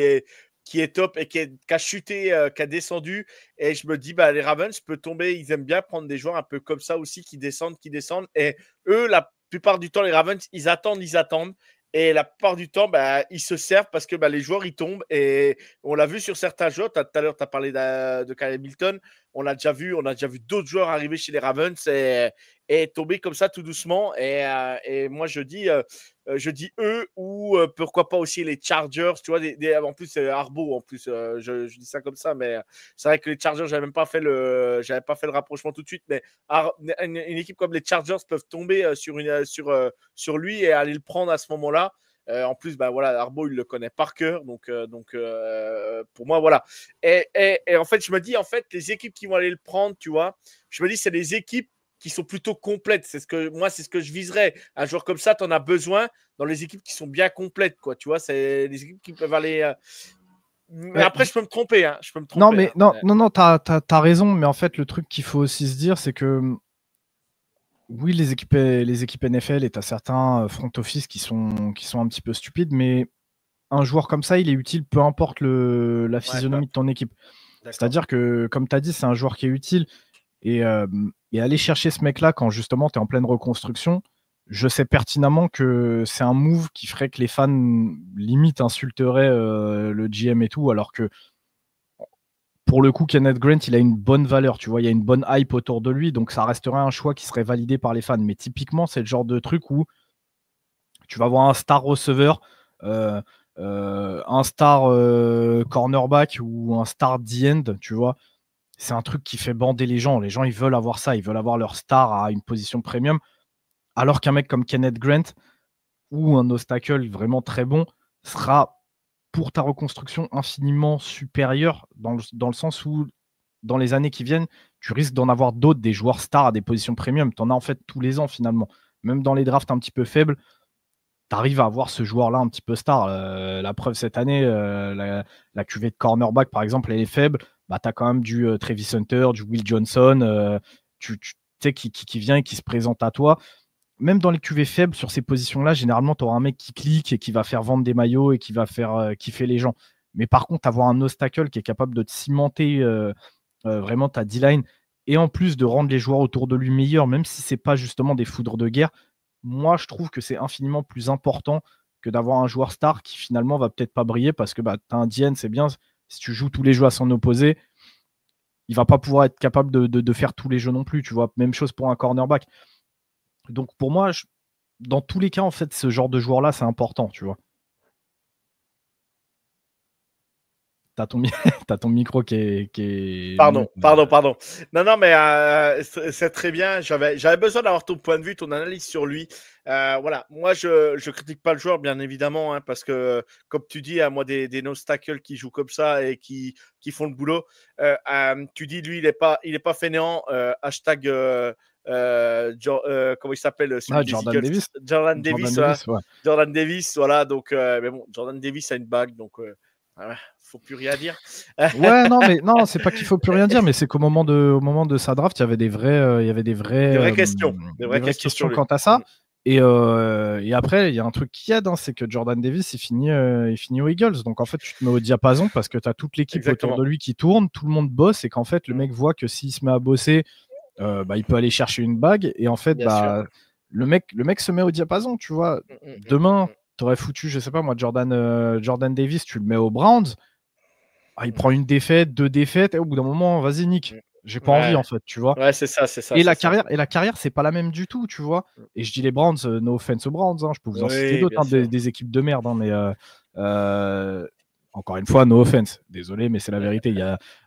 est top et qui a chuté, qui a descendu. Et je me dis, bah, les Ravens peuvent tomber. Ils aiment bien prendre des joueurs un peu comme ça aussi qui descendent, qui descendent. Et eux, la plupart du temps, les Ravens, ils attendent, ils attendent. Et la plupart du temps, bah, ils se servent parce que bah, les joueurs, ils tombent. Et on l'a vu sur certains joueurs. Tout à l'heure, tu as parlé de Kyle Hamilton. On a déjà vu d'autres joueurs arriver chez les Ravens et tomber comme ça tout doucement. Et moi, je dis eux ou pourquoi pas aussi les Chargers. Tu vois, en plus, c'est Harbaugh. En plus, je dis ça comme ça. Mais c'est vrai que les Chargers, j'avais pas fait le rapprochement tout de suite. Mais une équipe comme les Chargers peuvent tomber sur lui et aller le prendre à ce moment-là. En plus, bah, voilà, Harbaugh, il le connaît par cœur. Donc pour moi, voilà. Et en fait, je me dis, en fait, les équipes qui vont aller le prendre, tu vois, je me dis, c'est des équipes qui sont plutôt complètes. C'est ce que je viserais. Un joueur comme ça, tu en as besoin dans les équipes qui sont bien complètes, quoi. Tu vois, c'est des équipes qui peuvent aller. Mais après, je peux me tromper. Hein. Je peux me tromper. Non, mais non, t'as raison. Mais en fait, le truc qu'il faut aussi se dire, c'est que oui, les équipes NFL et tu as certains front office qui sont un petit peu stupides, mais un joueur comme ça, il est utile peu importe la physionomie de ton équipe. C'est-à-dire que, comme tu as dit, c'est un joueur qui est utile. Et aller chercher ce mec-là quand justement tu es en pleine reconstruction, je sais pertinemment que c'est un move qui ferait que les fans limite insulteraient le GM et tout, alors que pour le coup, Kenneth Grant, il a une bonne valeur, tu vois, il y a une bonne hype autour de lui, donc ça resterait un choix qui serait validé par les fans. Mais typiquement, c'est le genre de truc où tu vas avoir un star receveur, un star cornerback ou un star D-end, tu vois. C'est un truc qui fait bander les gens. Les gens, ils veulent avoir ça, ils veulent avoir leur star à une position premium, alors qu'un mec comme Kenneth Grant ou un obstacle vraiment très bon sera pour ta reconstruction infiniment supérieur dans le sens où dans les années qui viennent, tu risques d'en avoir d'autres, des joueurs stars à des positions premium. Tu en as en fait tous les ans finalement. Même dans les drafts un petit peu faibles, tu arrives à avoir ce joueur-là un petit peu star. La preuve cette année, la cuvée de cornerback par exemple, elle est faible. Bah, tu as quand même du Travis Hunter, du Will Johnson, tu sais, qui vient et qui se présente à toi. Même dans les cuvées faibles, sur ces positions-là, généralement, tu auras un mec qui clique et qui va faire vendre des maillots et qui va faire kiffer les gens. Mais par contre, avoir un obstacle qui est capable de te cimenter vraiment ta D-line et en plus de rendre les joueurs autour de lui meilleurs, même si c'est pas justement des foudres de guerre, moi, je trouve que c'est infiniment plus important que d'avoir un joueur star qui finalement va peut-être pas briller parce que bah, tu as un DN, c'est bien. Si tu joues tous les jeux à son opposé, il va pas pouvoir être capable de faire tous les jeux non plus. Tu vois, même chose pour un cornerback. Donc pour moi, dans tous les cas, en fait, ce genre de joueur-là, c'est important, tu vois. T'as ton, t'as ton micro qui est Pardon. Non, mais c'est très bien. J'avais besoin d'avoir ton point de vue, ton analyse sur lui. Voilà, moi, je critique pas le joueur, bien évidemment, hein, parce que, comme tu dis, à moi, des no-stackles qui jouent comme ça et qui font le boulot, tu dis, lui, il est pas fainéant, hashtag comment il s'appelle celui des Jordan Eagles Davis. Jordan Davis, ouais. Jordan Davis, voilà. Donc, mais bon, Jordan Davis a une bague, donc faut plus rien dire. Ouais, non, c'est pas qu'il faut plus rien dire, mais c'est qu'au moment de sa draft, il y avait des vraies questions quant à ça. Et après, il y a un truc qui aide, c'est que Jordan Davis, il finit aux Eagles. Donc en fait, tu te mets au diapason parce que tu as toute l'équipe autour de lui qui tourne, tout le monde bosse, et qu'en fait, le mec voit que s'il se met à bosser, il peut aller chercher une bague. Et en fait, le mec se met au diapason, tu vois. Demain, t'aurais foutu, je sais pas moi, Jordan Davis, tu le mets aux Browns. Il prend une défaite, 2 défaites, et au bout d'un moment, vas-y, nique. J'ai pas envie, en fait, tu vois. Ouais, c'est ça. Et la carrière, c'est pas la même du tout, tu vois. Et je dis les Browns, no offense aux Browns, je peux vous en citer d'autres, des équipes de merde, mais encore une fois, no offense. Désolé, mais c'est la vérité.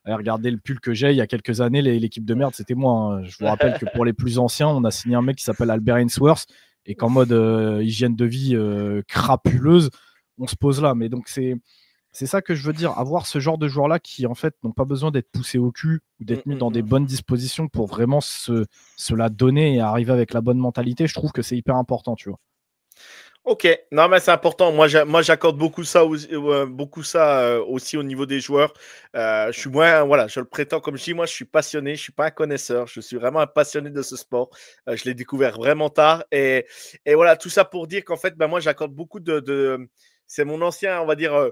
Regardez le pull que j'ai, il y a quelques années, l'équipe de merde, c'était moi. Je vous rappelle que pour les plus anciens, on a signé un mec qui s'appelle Albert Ainsworth, et qu'en mode hygiène de vie crapuleuse, on se pose là. Mais donc, c'est ça que je veux dire, avoir ce genre de joueurs-là qui, en fait, n'ont pas besoin d'être poussés au cul ou d'être mis dans des bonnes dispositions pour vraiment se la donner et arriver avec la bonne mentalité, je trouve que c'est hyper important, tu vois. Ok, non mais c'est important. Moi, j'accorde beaucoup ça aussi au niveau des joueurs. Je suis je le prétends, comme je dis, moi, je suis passionné. Je suis pas un connaisseur. Je suis vraiment un passionné de ce sport. Je l'ai découvert vraiment tard, et voilà, tout ça pour dire qu'en fait, moi, j'accorde beaucoup c'est mon ancien, on va dire.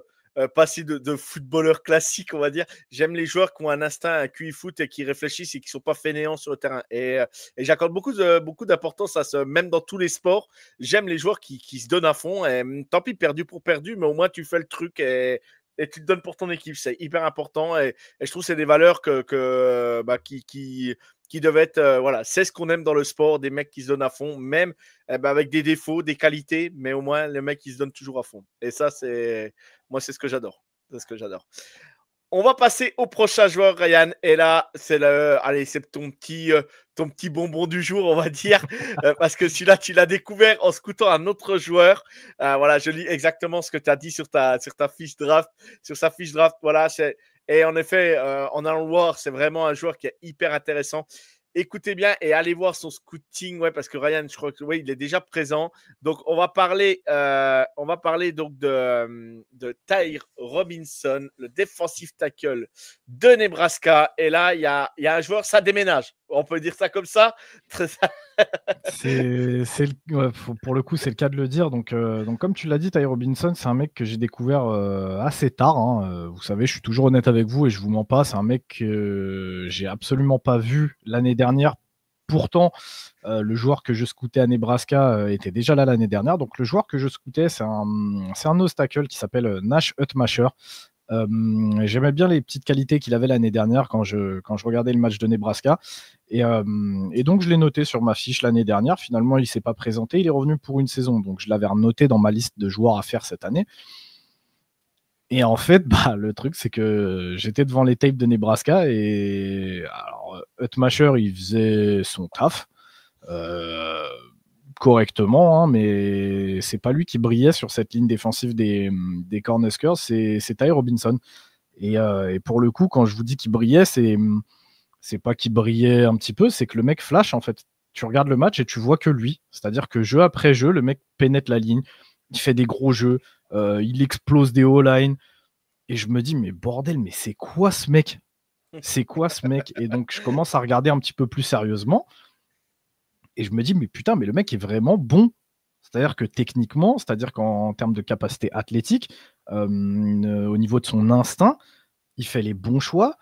Passé de footballeur classique, on va dire. J'aime les joueurs qui ont un instinct, un QI foot et qui réfléchissent et qui sont pas fainéants sur le terrain. Et j'accorde beaucoup d'importance à ça, même dans tous les sports. J'aime les joueurs qui se donnent à fond. Et tant pis, perdu pour perdu, mais au moins tu fais le truc et tu te donnes pour ton équipe. C'est hyper important. Et je trouve que c'est des valeurs qui devaient être, c'est ce qu'on aime dans le sport, des mecs qui se donnent à fond, même avec des défauts, des qualités, mais au moins les mecs qui se donnent toujours à fond. Et ça, c'est ce que j'adore. On va passer au prochain joueur, Ryan. Et là, c'est ton petit bonbon du jour, on va dire, parce que celui-là, tu l'as découvert en scoutant un autre joueur. Voilà, je lis exactement ce que tu as dit sur ta fiche draft, sur sa fiche draft. Voilà, et en effet, en allant le voir, c'est vraiment un joueur qui est hyper intéressant. Écoutez bien et allez voir son scouting, parce que Ryan, je crois que il est déjà présent. Donc, on va parler donc de Tyre Robinson, le defensive tackle de Nebraska. Et là, il y a un joueur, ça déménage. On peut dire ça comme ça. Pour le coup, c'est le cas de le dire. Donc comme tu l'as dit, Tyre Robinson, c'est un mec que j'ai découvert assez tard. Vous savez, je suis toujours honnête avec vous et je vous mens pas. C'est un mec que j'ai absolument pas vu l'année dernière. Pourtant, le joueur que je scoutais à Nebraska était déjà là l'année dernière. Donc le joueur que je scoutais, c'est un nose tackle qui s'appelle Nash Hutmacher. J'aimais bien les petites qualités qu'il avait l'année dernière quand je regardais le match de Nebraska, et donc je l'ai noté sur ma fiche l'année dernière. Finalement, il s'est pas présenté, il est revenu pour une saison, donc je l'avais noté dans ma liste de joueurs à faire cette année. Et en fait, le truc, c'est que j'étais devant les tapes de Nebraska, et alors Hutmacher, il faisait son taf correctement, mais c'est pas lui qui brillait sur cette ligne défensive des Cornhuskers, c'est Tyre Robinson. Et pour le coup, quand je vous dis qu'il brillait, c'est pas qu'il brillait un petit peu, c'est que le mec flash, en fait. Tu regardes le match et tu vois que lui. C'est-à-dire que jeu après jeu, le mec pénètre la ligne, il fait des gros jeux, il explose des O-line. Et je me dis, mais bordel, mais c'est quoi ce mec? C'est quoi ce mec? Et donc, je commence à regarder un petit peu plus sérieusement. Et je me dis, mais putain, mais le mec est vraiment bon. C'est-à-dire que techniquement, c'est-à-dire qu'en termes de capacité athlétique, au niveau de son instinct, il fait les bons choix,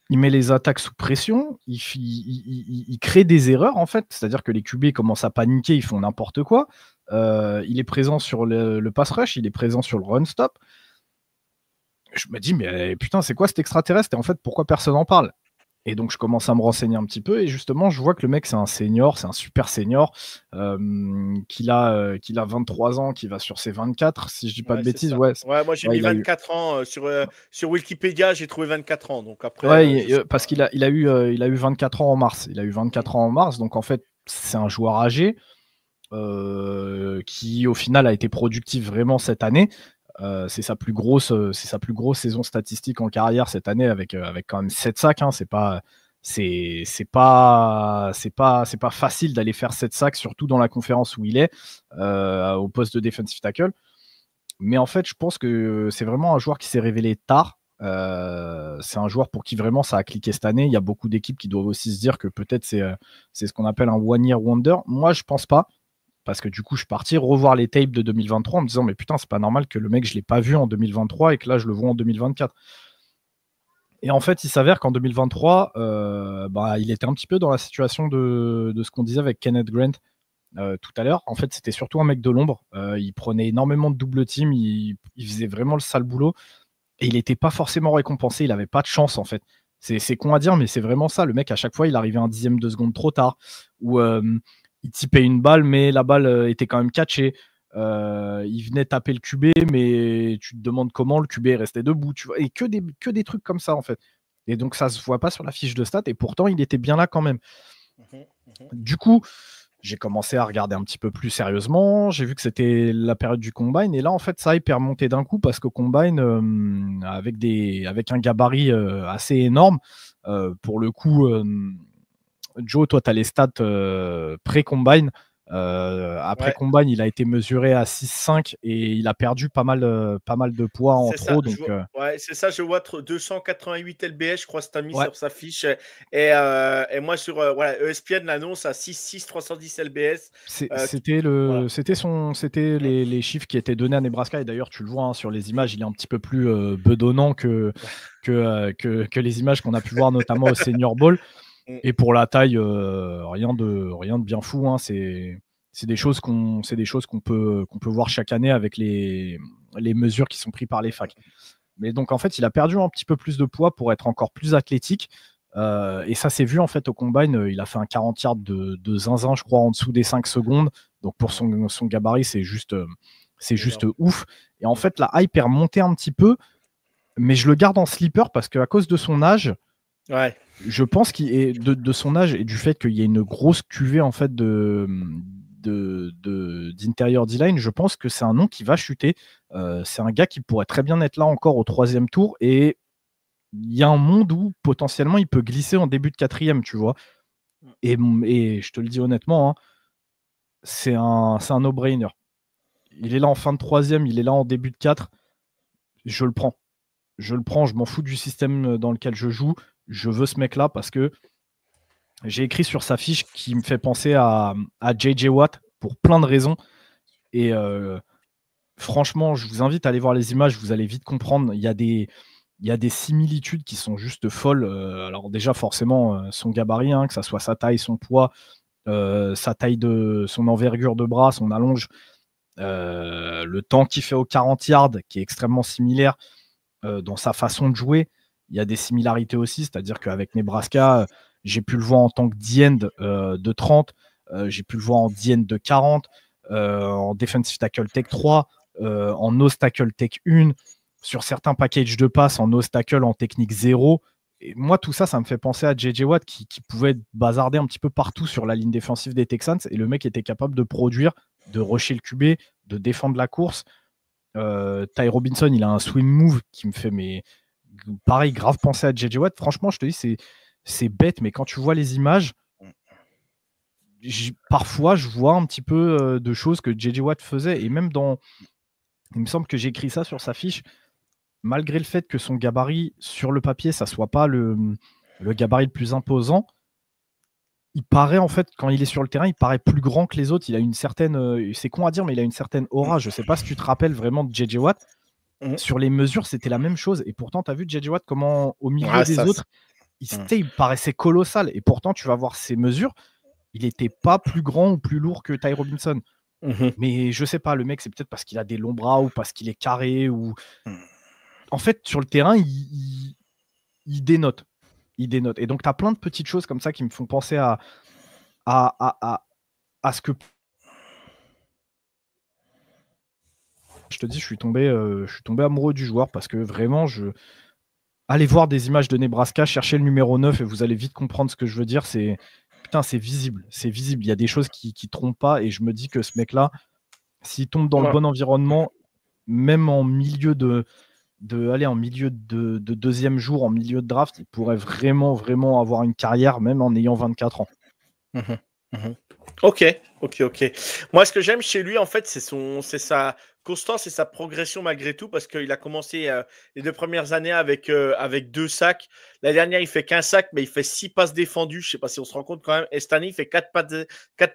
il met les attaques sous pression, il crée des erreurs, en fait. C'est-à-dire que les QB commencent à paniquer, ils font n'importe quoi. Il est présent sur le pass rush, il est présent sur le run stop. Je me dis, mais putain, c'est quoi cet extraterrestre? Et en fait, pourquoi personne n'en parle? Et donc, je commence à me renseigner un petit peu, et justement, je vois que le mec, c'est un senior, c'est un super senior, qu'il a 23 ans, qui va sur ses 24, si je dis pas de bêtises. Ouais, moi, j'ai mis 24 ans sur Wikipédia, j'ai trouvé 24 ans. Donc après, parce qu'il a eu 24 ans en mars. Il a eu 24 ans en mars, donc en fait, c'est un joueur âgé qui, au final, a été productif vraiment cette année. C'est sa plus grosse saison statistique en carrière cette année, avec quand même 7 sacs. C'est pas c'est pas facile d'aller faire 7 sacs, surtout dans la conférence où il est, au poste de defensive tackle. Mais en fait, je pense que c'est vraiment un joueur qui s'est révélé tard. C'est un joueur pour qui vraiment ça a cliqué cette année. Il y a beaucoup d'équipes qui doivent aussi se dire que peut-être c'est ce qu'on appelle un one-year wonder. Moi, je pense pas. Parce que du coup, je suis parti revoir les tapes de 2023 en me disant, mais putain, c'est pas normal que le mec, je l'ai pas vu en 2023 et que là, je le vois en 2024. Et en fait, il s'avère qu'en 2023, il était un petit peu dans la situation de ce qu'on disait avec Kenneth Grant tout à l'heure. En fait, c'était surtout un mec de l'ombre. Il prenait énormément de double team, il faisait vraiment le sale boulot et il n'était pas forcément récompensé. Il n'avait pas de chance, en fait. C'est con à dire, mais c'est vraiment ça. Le mec, à chaque fois, il arrivait un dixième de seconde trop tard, ou il typait une balle, mais la balle était quand même catchée. Il venait taper le QB, mais tu te demandes comment le QB est resté debout. Tu vois, et que des trucs comme ça, en fait. Et donc, ça se voit pas sur la fiche de stats, et pourtant, il était bien là quand même. Du coup, j'ai commencé à regarder un petit peu plus sérieusement. J'ai vu que c'était la période du combine. Et là, en fait, ça a hyper monté d'un coup parce qu'au combine, avec un gabarit assez énorme, pour le coup, Joe, toi, tu as les stats pré-combine. Après combine, il a été mesuré à 6,5 et il a perdu pas mal de poids en trop. Donc, c'est ça, je vois 288 LBS, je crois que tu as mis sur sa fiche. Et moi, sur ESPN l'annonce à 6,6, 310 LBS. C'était les chiffres qui étaient donnés à Nebraska. Et d'ailleurs, tu le vois sur les images, il est un petit peu plus bedonnant que les images qu'on a pu voir notamment au Senior Bowl. Et pour la taille, rien de bien fou. Hein. C'est des choses qu'on peut voir chaque année avec les mesures qui sont prises par les facs. Mais donc en fait, il a perdu un petit peu plus de poids pour être encore plus athlétique. Et ça s'est vu en fait au combine. Il a fait un 40 yards de zinzin, je crois, en dessous des 5 secondes. Donc pour son gabarit, c'est juste ouf. Et en fait, la hype est remontée un petit peu, mais je le garde en sleeper parce qu'à cause de son âge, je pense qu'il est de son âge et du fait qu'il y a une grosse cuvée en fait d'intérieur D-line, je pense que c'est un nom qui va chuter. C'est un gars qui pourrait très bien être là encore au 3e tour et il y a un monde où potentiellement il peut glisser en début de 4e, tu vois. Et je te le dis honnêtement, hein, c'est un no-brainer. Il est là en fin de 3e, il est là en début de 4. Je le prends, je m'en fous du système dans lequel je joue. Je veux ce mec-là parce que j'ai écrit sur sa fiche qui me fait penser à J.J. Watt pour plein de raisons. Et franchement, je vous invite à aller voir les images, vous allez vite comprendre. Il y a des similitudes qui sont juste folles. Alors déjà, forcément, son gabarit, que ça soit sa taille, son poids, sa taille son envergure de bras, son allonge, le temps qu'il fait au 40 yards, qui est extrêmement similaire dans sa façon de jouer. Il y a des similarités aussi, c'est-à-dire qu'avec Nebraska, j'ai pu le voir en tant que D-end de 30, j'ai pu le voir en D-end de 40, en defensive tackle tech 3, en nose tackle tech 1, sur certains packages de passes en nose tackle en technique 0. Et moi, tout ça, ça me fait penser à J.J. Watt qui pouvait bazarder un petit peu partout sur la ligne défensive des Texans. Et le mec était capable de produire, de rusher le QB, de défendre la course. Ty Robinson, il a un swing move qui me fait pareil, grave penser à J.J. Watt. Franchement, je te dis, c'est bête, mais quand tu vois les images, parfois, je vois un petit peu de choses que J.J. Watt faisait. Et même il me semble que j'ai écrit ça sur sa fiche, malgré le fait que son gabarit, sur le papier, ça soit pas le gabarit le plus imposant, il paraît, en fait, quand il est sur le terrain, il paraît plus grand que les autres. Il a une certaine, c'est con à dire, mais il a une certaine aura. Je sais pas si tu te rappelles vraiment de J.J. Watt. Sur les mesures, c'était la même chose. Et pourtant, tu as vu J.J. Watt comment, au milieu des autres, il paraissait colossal. Et pourtant, tu vas voir ses mesures, il n'était pas plus grand ou plus lourd que Ty Robinson. Mais je sais pas, le mec, c'est peut-être parce qu'il a des longs bras ou parce qu'il est carré. En fait, sur le terrain, il dénote. Il dénote. Et donc, tu as plein de petites choses comme ça qui me font penser à ce que... Je te dis, je suis tombé amoureux du joueur parce que vraiment, allez voir des images de Nebraska, cherchez le numéro 9 et vous allez vite comprendre ce que je veux dire. C'est visible. C'est visible. Il y a des choses qui trompent pas et je me dis que ce mec-là, s'il tombe dans le bon environnement, même en milieu de aller en milieu de deuxième jour, en milieu de draft, il pourrait vraiment, vraiment avoir une carrière, même en ayant 24 ans. Mhm, mhm. Ok. Moi, ce que j'aime chez lui, en fait, c'est sa constance et sa progression malgré tout, parce qu'il a commencé les 2 premières années avec 2 sacs. La dernière, il fait qu'1 sac, mais il fait 6 passes défendues. Je sais pas si on se rend compte quand même. Et cette année, il fait 4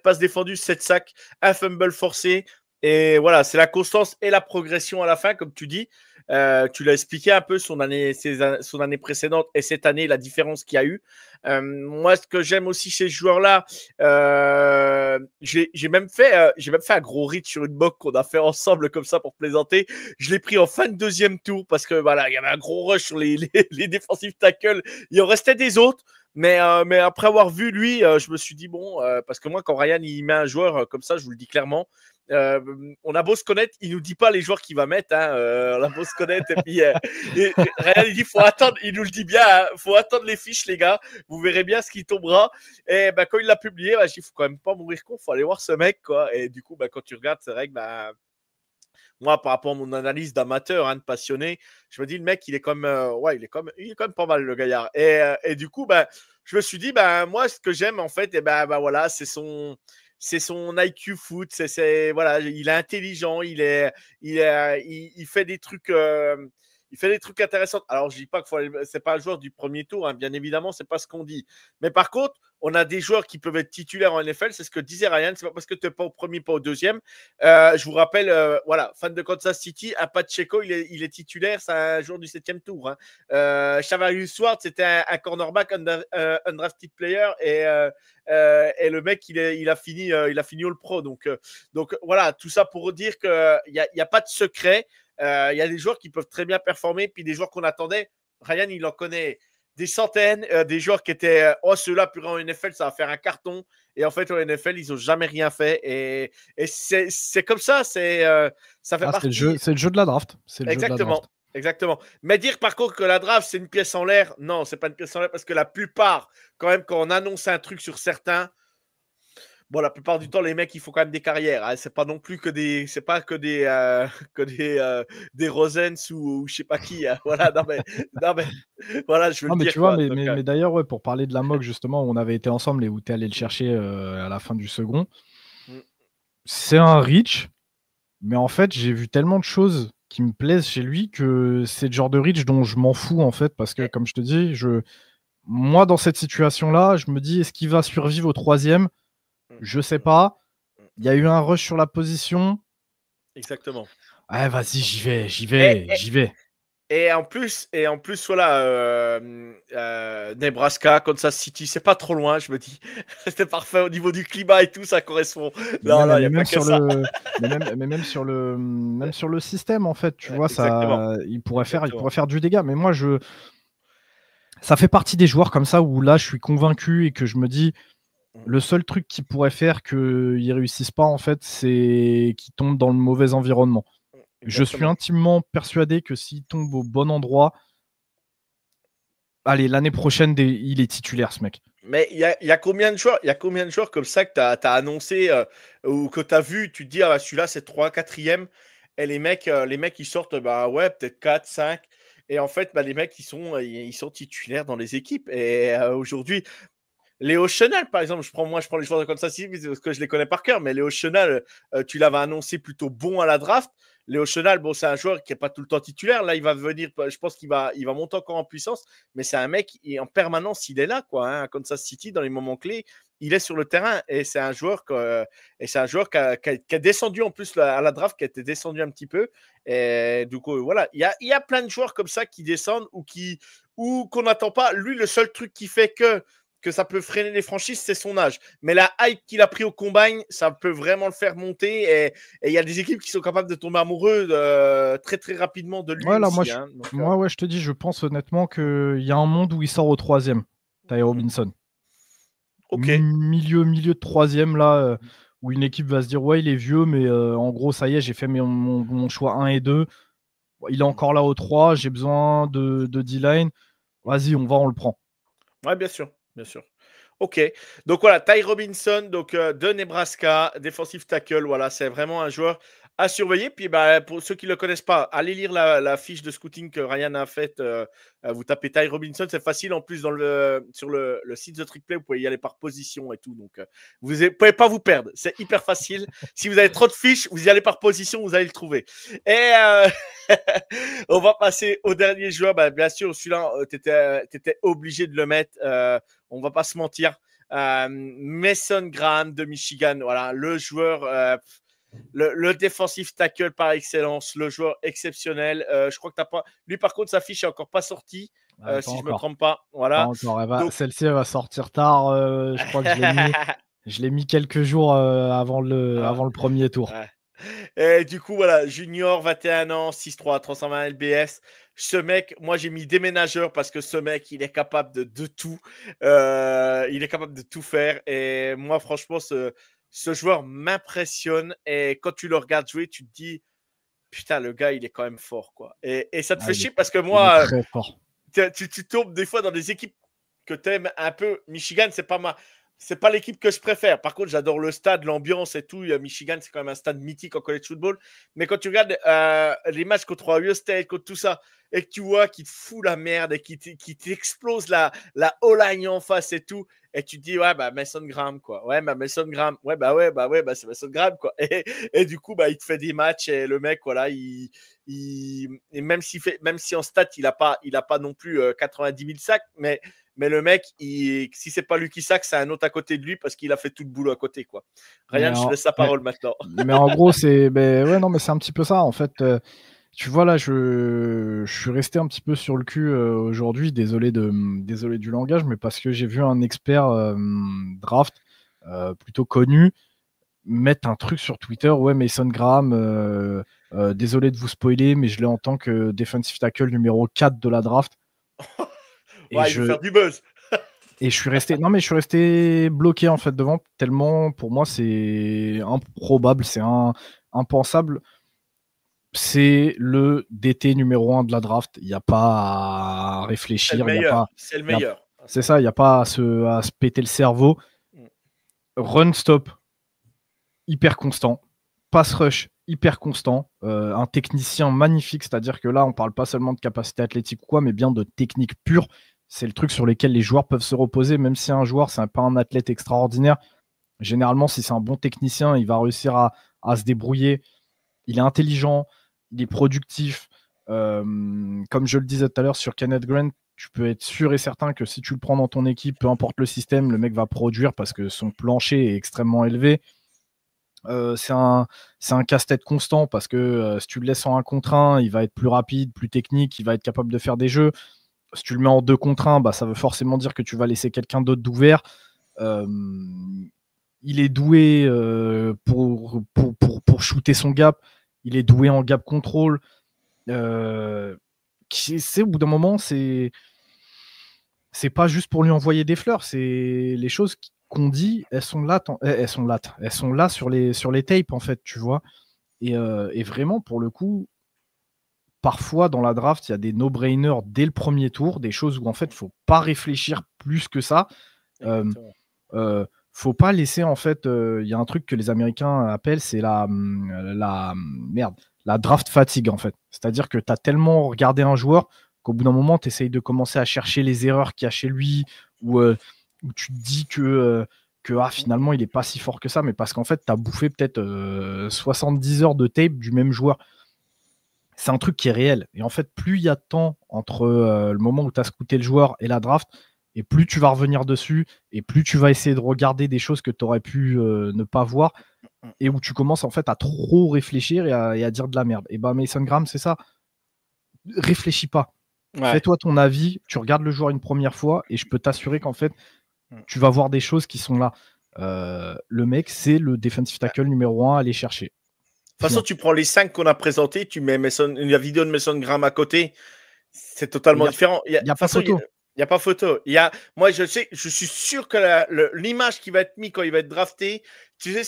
passes défendues, 7 sacs, un fumble forcé. Et voilà, c'est la constance et la progression à la fin, comme tu dis. Tu l'as expliqué un peu son année précédente et cette année, la différence qu'il y a eu. Moi, ce que j'aime aussi chez ce joueur-là, j'ai même fait un gros read sur une mock qu'on a fait ensemble comme ça pour plaisanter. Je l'ai pris en fin de deuxième tour parce que voilà, il y avait un gros rush sur les défensifs tackles. Il en restait des autres. Mais après avoir vu lui, je me suis dit bon, parce que moi, quand Ryan il met un joueur comme ça, je vous le dis clairement, on a beau se connaître, il nous dit pas les joueurs qu'il va mettre. Hein, on a beau se connaître et puis Ryan il dit faut attendre, il nous le dit bien, hein, faut attendre les fiches les gars, vous verrez bien ce qui tombera. Et ben quand il l'a publié, ben, je dis faut quand même pas mourir con, faut aller voir ce mec quoi. Et du coup ben, quand tu regardes, c'est vrai que ben, moi, par rapport à mon analyse d'amateur, hein, de passionné, je me dis le mec, il est comme, ouais, il est quand même pas mal le gaillard. Et du coup, ben, je me suis dit, ben moi, ce que j'aime en fait, et ben voilà, c'est son IQ foot. Voilà, il est intelligent, il fait des trucs. Il fait des trucs intéressants. Alors, je dis pas que c'est pas un joueur du premier tour, hein, bien évidemment, c'est pas ce qu'on dit. Mais par contre, on a des joueurs qui peuvent être titulaires en NFL. C'est ce que disait Ryan. C'est pas parce que tu n'es pas au premier, pas au deuxième. Je vous rappelle, voilà, fan de Kansas City, à Pacheco, il est titulaire, c'est un joueur du 7e tour. Hein. Chavarius Ward, c'était un cornerback undrafted player et le mec, il a fini All Pro. Donc voilà, tout ça pour dire qu'il n'y a pas de secret. Il y a des joueurs qui peuvent très bien performer, puis des joueurs qu'on attendait. Ryan, il en connaît des centaines, des joueurs qui étaient oh, ceux-là, purés en NFL, ça va faire un carton. Et en fait, en NFL, ils n'ont jamais rien fait. Et c'est comme ça, ça fait partie. C'est le jeu de la draft. Exactement. Mais dire par contre que la draft, c'est une pièce en l'air, non, c'est pas une pièce en l'air parce que la plupart, quand même, quand on annonce un truc sur certains, bon, la plupart du temps, les mecs, ils font quand même des carrières. Hein. C'est pas non plus que des Rosens ou je sais pas qui. Hein. Voilà, non mais, voilà, je veux non, le mais dire. tu vois, quoi. mais d'ailleurs, ouais, pour parler de la mock, justement, où on avait été ensemble et où tu es allé le chercher à la fin du second, c'est un reach, mais en fait, j'ai vu tellement de choses qui me plaisent chez lui que c'est le genre de reach dont je m'en fous, en fait, parce que, comme je te dis, moi, dans cette situation-là, je me dis, est-ce qu'il va survivre au 3e? Je sais pas. Il y a eu un rush sur la position. Exactement. Ouais, vas-y, j'y vais. Et en plus, voilà, Nebraska, Kansas City, c'est pas trop loin, je me dis. C'était parfait au niveau du climat et tout, ça correspond. Non, il n'y a pas que ça. Mais même sur le système, en fait, tu vois, Exactement. il pourrait faire du dégât. Mais moi, ça fait partie des joueurs comme ça où là, je suis convaincu et que je me dis, le seul truc qui pourrait faire qu'ils réussissent pas, en fait, c'est qu'ils tombent dans le mauvais environnement. Je suis intimement persuadé que s'il tombe au bon endroit, allez, l'année prochaine, il est titulaire, ce mec. Mais il y a combien de joueurs comme ça que tu as annoncé ou que tu as vu, tu te dis, ah, celui-là, c'est 3, 4e. Et les mecs, ils sortent, bah ouais, peut-être 4, 5. Et en fait, bah, les mecs, ils sont titulaires dans les équipes. Et aujourd'hui, Léo Chenal, par exemple, je prends les joueurs de Kansas City parce que je les connais par cœur, mais Léo Chenal, tu l'avais annoncé plutôt bon à la draft. Léo Chenal, bon, c'est un joueur qui n'est pas tout le temps titulaire. Là, il va venir, je pense qu'il va monter encore en puissance, mais c'est un mec qui, en permanence, il est là, quoi. Hein, à Kansas City, dans les moments clés, il est sur le terrain et c'est un joueur qui a descendu en plus à la draft, qui a été descendu un petit peu. Et du coup, voilà, il y a plein de joueurs comme ça qui descendent ou qu'on n'attend pas. Lui, le seul truc qui fait que ça peut freiner les franchises, c'est son âge. Mais la hype qu'il a pris au combine, ça peut vraiment le faire monter. Et il y a des équipes qui sont capables de tomber amoureux très, très rapidement de lui voilà, aussi. Moi, je te dis, je pense honnêtement qu'il y a un monde où il sort au 3e, Ty Robinson. Ok. Milieu de 3e, là, où une équipe va se dire, ouais, il est vieux, mais en gros, ça y est, j'ai fait mon choix 1 et 2. Il est encore là au 3, j'ai besoin de D-line. Vas-y, on le prend. Ouais, bien sûr. Ok. Donc voilà, Ty Robinson, donc de Nebraska, défensif tackle. Voilà, c'est vraiment un joueur à surveiller. Puis bah, pour ceux qui ne le connaissent pas, allez lire la fiche de scouting que Ryan a faite. Vous tapez Ty Robinson, c'est facile. En plus, sur le site The Trick Play, vous pouvez y aller par position et tout. Donc, vous ne pouvez pas vous perdre. C'est hyper facile. Si vous avez trop de fiches, vous y allez par position, vous allez le trouver. Et on va passer au dernier joueur. Bah, bien sûr, celui-là, tu étais obligé de le mettre. On ne va pas se mentir. Mason Graham de Michigan, voilà, le joueur, le défensif tackle par excellence, le joueur exceptionnel. Je crois que t'as pas. Lui, par contre, sa fiche est encore pas sortie, si je me trompe pas. Voilà. Pas encore. Donc... Celle-ci va sortir tard. Je crois que je l'ai mis quelques jours avant le premier tour. Ouais. Et du coup, voilà, junior, 21 ans, 6'3, 320 LBS. Ce mec, moi, j'ai mis déménageur parce que ce mec, il est capable de tout. Il est capable de tout faire. Et moi, franchement, ce joueur m'impressionne. Et quand tu le regardes jouer, tu te dis, putain, le gars, il est quand même fort, quoi. Et ça te fait chier parce que moi, il est très fort. Tu tombes des fois dans des équipes que tu aimes un peu. Michigan, c'est pas l'équipe que je préfère. Par contre, j'adore le stade, l'ambiance et tout. Michigan, c'est quand même un stade mythique en college football. Mais quand tu regardes les matchs contre Ohio State, contre tout ça, et que tu vois qu'il te fout la merde et qu'il t'explose la O-line en face et tout, et tu te dis, ouais, bah, Mason Graham, quoi. Ouais, bah, Mason Graham. Ouais, c'est Mason Graham, quoi. Et du coup, bah, il te fait des matchs et le mec, voilà, et même si en stat, il a pas non plus 90 000 sacs, mais le mec, si c'est pas lui qui sac, c'est un autre à côté de lui parce qu'il a fait tout le boulot à côté, quoi. Ryan, je te laisse la parole maintenant. Mais en gros, c'est un petit peu ça. En fait, tu vois, là, je suis resté un petit peu sur le cul aujourd'hui. Désolé du langage, mais parce que j'ai vu un expert draft plutôt connu mettre un truc sur Twitter. Ouais, Mason Graham, désolé de vous spoiler, mais je l'ai en tant que defensive tackle numéro 4 de la draft. Ouais, il veut faire du buzz. Et je suis resté bloqué en fait devant, tellement pour moi c'est improbable, c'est impensable. C'est le DT numéro 1 de la draft. Il n'y a pas à réfléchir. C'est le meilleur. C'est ça, il n'y a pas à se péter le cerveau. Run stop, hyper constant. Pass rush, hyper constant. Un technicien magnifique, c'est-à-dire que là, on ne parle pas seulement de capacité athlétique ou quoi, mais bien de technique pure. C'est le truc sur lequel les joueurs peuvent se reposer, même si un joueur, c'est pas un athlète extraordinaire. Généralement, si c'est un bon technicien, il va réussir à se débrouiller. Il est intelligent, il est productif. Comme je le disais tout à l'heure sur Kenneth Grant, tu peux être sûr et certain que si tu le prends dans ton équipe, peu importe le système, le mec va produire parce que son plancher est extrêmement élevé. C'est un casse-tête constant parce que si tu le laisses en 1 contre 1, il va être plus rapide, plus technique, il va être capable de faire des jeux. Si tu le mets en 2 contre 1, bah, ça veut forcément dire que tu vas laisser quelqu'un d'autre d'ouvert. Il est doué pour shooter son gap. Il est doué en gap control. Au bout d'un moment, c'est pas juste pour lui envoyer des fleurs. C'est les choses qu'on dit, elles sont là sur les tapes en fait, tu vois. Et vraiment, pour le coup, parfois dans la draft, il y a des no-brainers dès le premier tour, des choses où en fait, il ne faut pas réfléchir plus que ça. Faut pas laisser en fait. Il y a un truc que les Américains appellent, c'est la draft fatigue en fait. C'est-à-dire que tu as tellement regardé un joueur qu'au bout d'un moment, tu essayes de commencer à chercher les erreurs qu'il y a chez lui ou tu te dis que finalement, il n'est pas si fort que ça, mais parce qu'en fait, tu as bouffé peut-être 70 heures de tape du même joueur. C'est un truc qui est réel. Et en fait, plus il y a de temps entre le moment où tu as scouté le joueur et la draft, et plus tu vas revenir dessus, et plus tu vas essayer de regarder des choses que tu aurais pu ne pas voir, et où tu commences en fait à trop réfléchir et à dire de la merde. Et ben Mason Graham, c'est ça. Réfléchis pas. Ouais. Fais-toi ton avis, tu regardes le joueur une première fois, et je peux t'assurer qu'en fait, tu vas voir des choses qui sont là. Le mec, c'est le defensive tackle numéro 1 à aller chercher. De toute façon, tu prends les 5 qu'on a présentés, tu mets la vidéo de Mason Graham à côté, c'est totalement différent. Il n'y a pas photo. Il n'y a pas photo. Moi, je suis sûr que l'image qui va être mise quand il va être drafté, tu sais,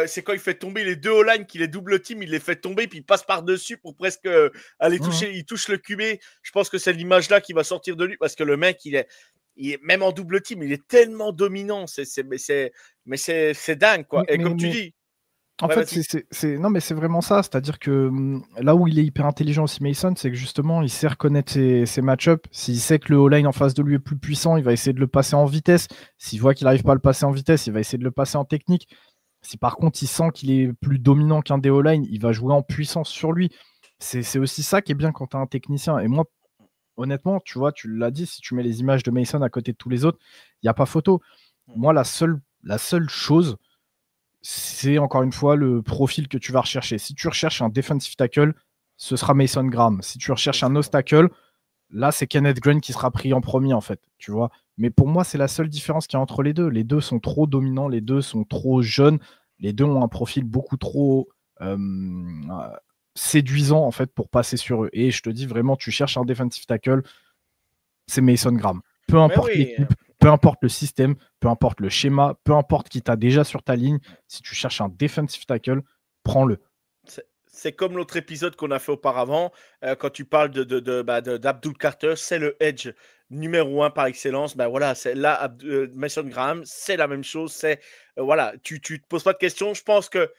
c'est quand il fait tomber les 2 O-line, qu'il est double team, il les fait tomber, puis il passe par-dessus pour presque aller toucher. Il touche le QB. Je pense que c'est l'image-là qui va sortir de lui, parce que le mec, il est même en double team, il est tellement dominant. Mais c'est dingue, quoi. Et comme tu dis. En Ouais, fait, vas-y. non, mais c'est vraiment ça. C'est-à-dire que là où il est hyper intelligent aussi, Mason, c'est que justement, il sait reconnaître ses match-ups. S'il sait que le O-line en face de lui est plus puissant, il va essayer de le passer en vitesse. S'il voit qu'il n'arrive pas à le passer en vitesse, il va essayer de le passer en technique. Si par contre, il sent qu'il est plus dominant qu'un des O-line, il va jouer en puissance sur lui. C'est aussi ça qui est bien quand tu as un technicien. Et moi, honnêtement, tu vois, tu l'as dit, si tu mets les images de Mason à côté de tous les autres, il n'y a pas photo. Moi, la seule chose, c'est encore une fois le profil que tu vas rechercher. Si tu recherches un defensive tackle, ce sera Mason Graham. Si tu recherches un nose tackle, là, c'est Kenneth Grant qui sera pris en premier, en fait. Tu vois. Mais pour moi, c'est la seule différence qu'il y a entre les deux. Les deux sont trop dominants, les deux sont trop jeunes, les deux ont un profil beaucoup trop séduisant, en fait, pour passer sur eux. Et je te dis vraiment, tu cherches un defensive tackle, c'est Mason Graham. Peu Mais importe oui, l'équipe, peu importe le système, peu importe le schéma, peu importe qui t'a déjà sur ta ligne, si tu cherches un defensive tackle, prends-le. c'est comme l'autre épisode qu'on a fait auparavant, quand tu parles d'Abdul Carter, c'est le edge numéro 1 par excellence. Ben voilà, c'est là, Mason Graham, c'est la même chose. C'est voilà, tu te poses pas de questions. Je pense que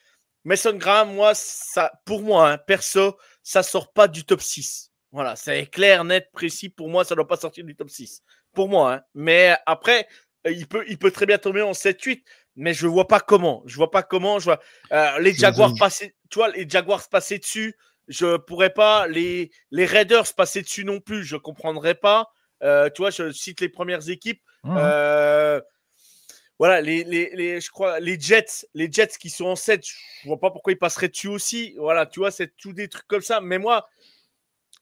Mason Graham, moi, ça, pour moi, hein, perso, ça sort pas du top 6. Voilà, c'est clair, net, précis. Pour moi, ça doit pas sortir du top 6. Pour moi, hein. Mais après, il peut très bien tomber en 7-8, mais je vois pas comment. Je vois pas comment. Je vois les Jaguars passer, tu vois, les Jaguars passer dessus. Je pourrais pas. Les Raiders passer dessus non plus. Je comprendrais pas. Tu vois, je cite les premières équipes. Voilà, je crois, les Jets qui sont en 7, je vois pas pourquoi ils passeraient dessus aussi. Voilà, tu vois, c'est tout des trucs comme ça. Mais moi,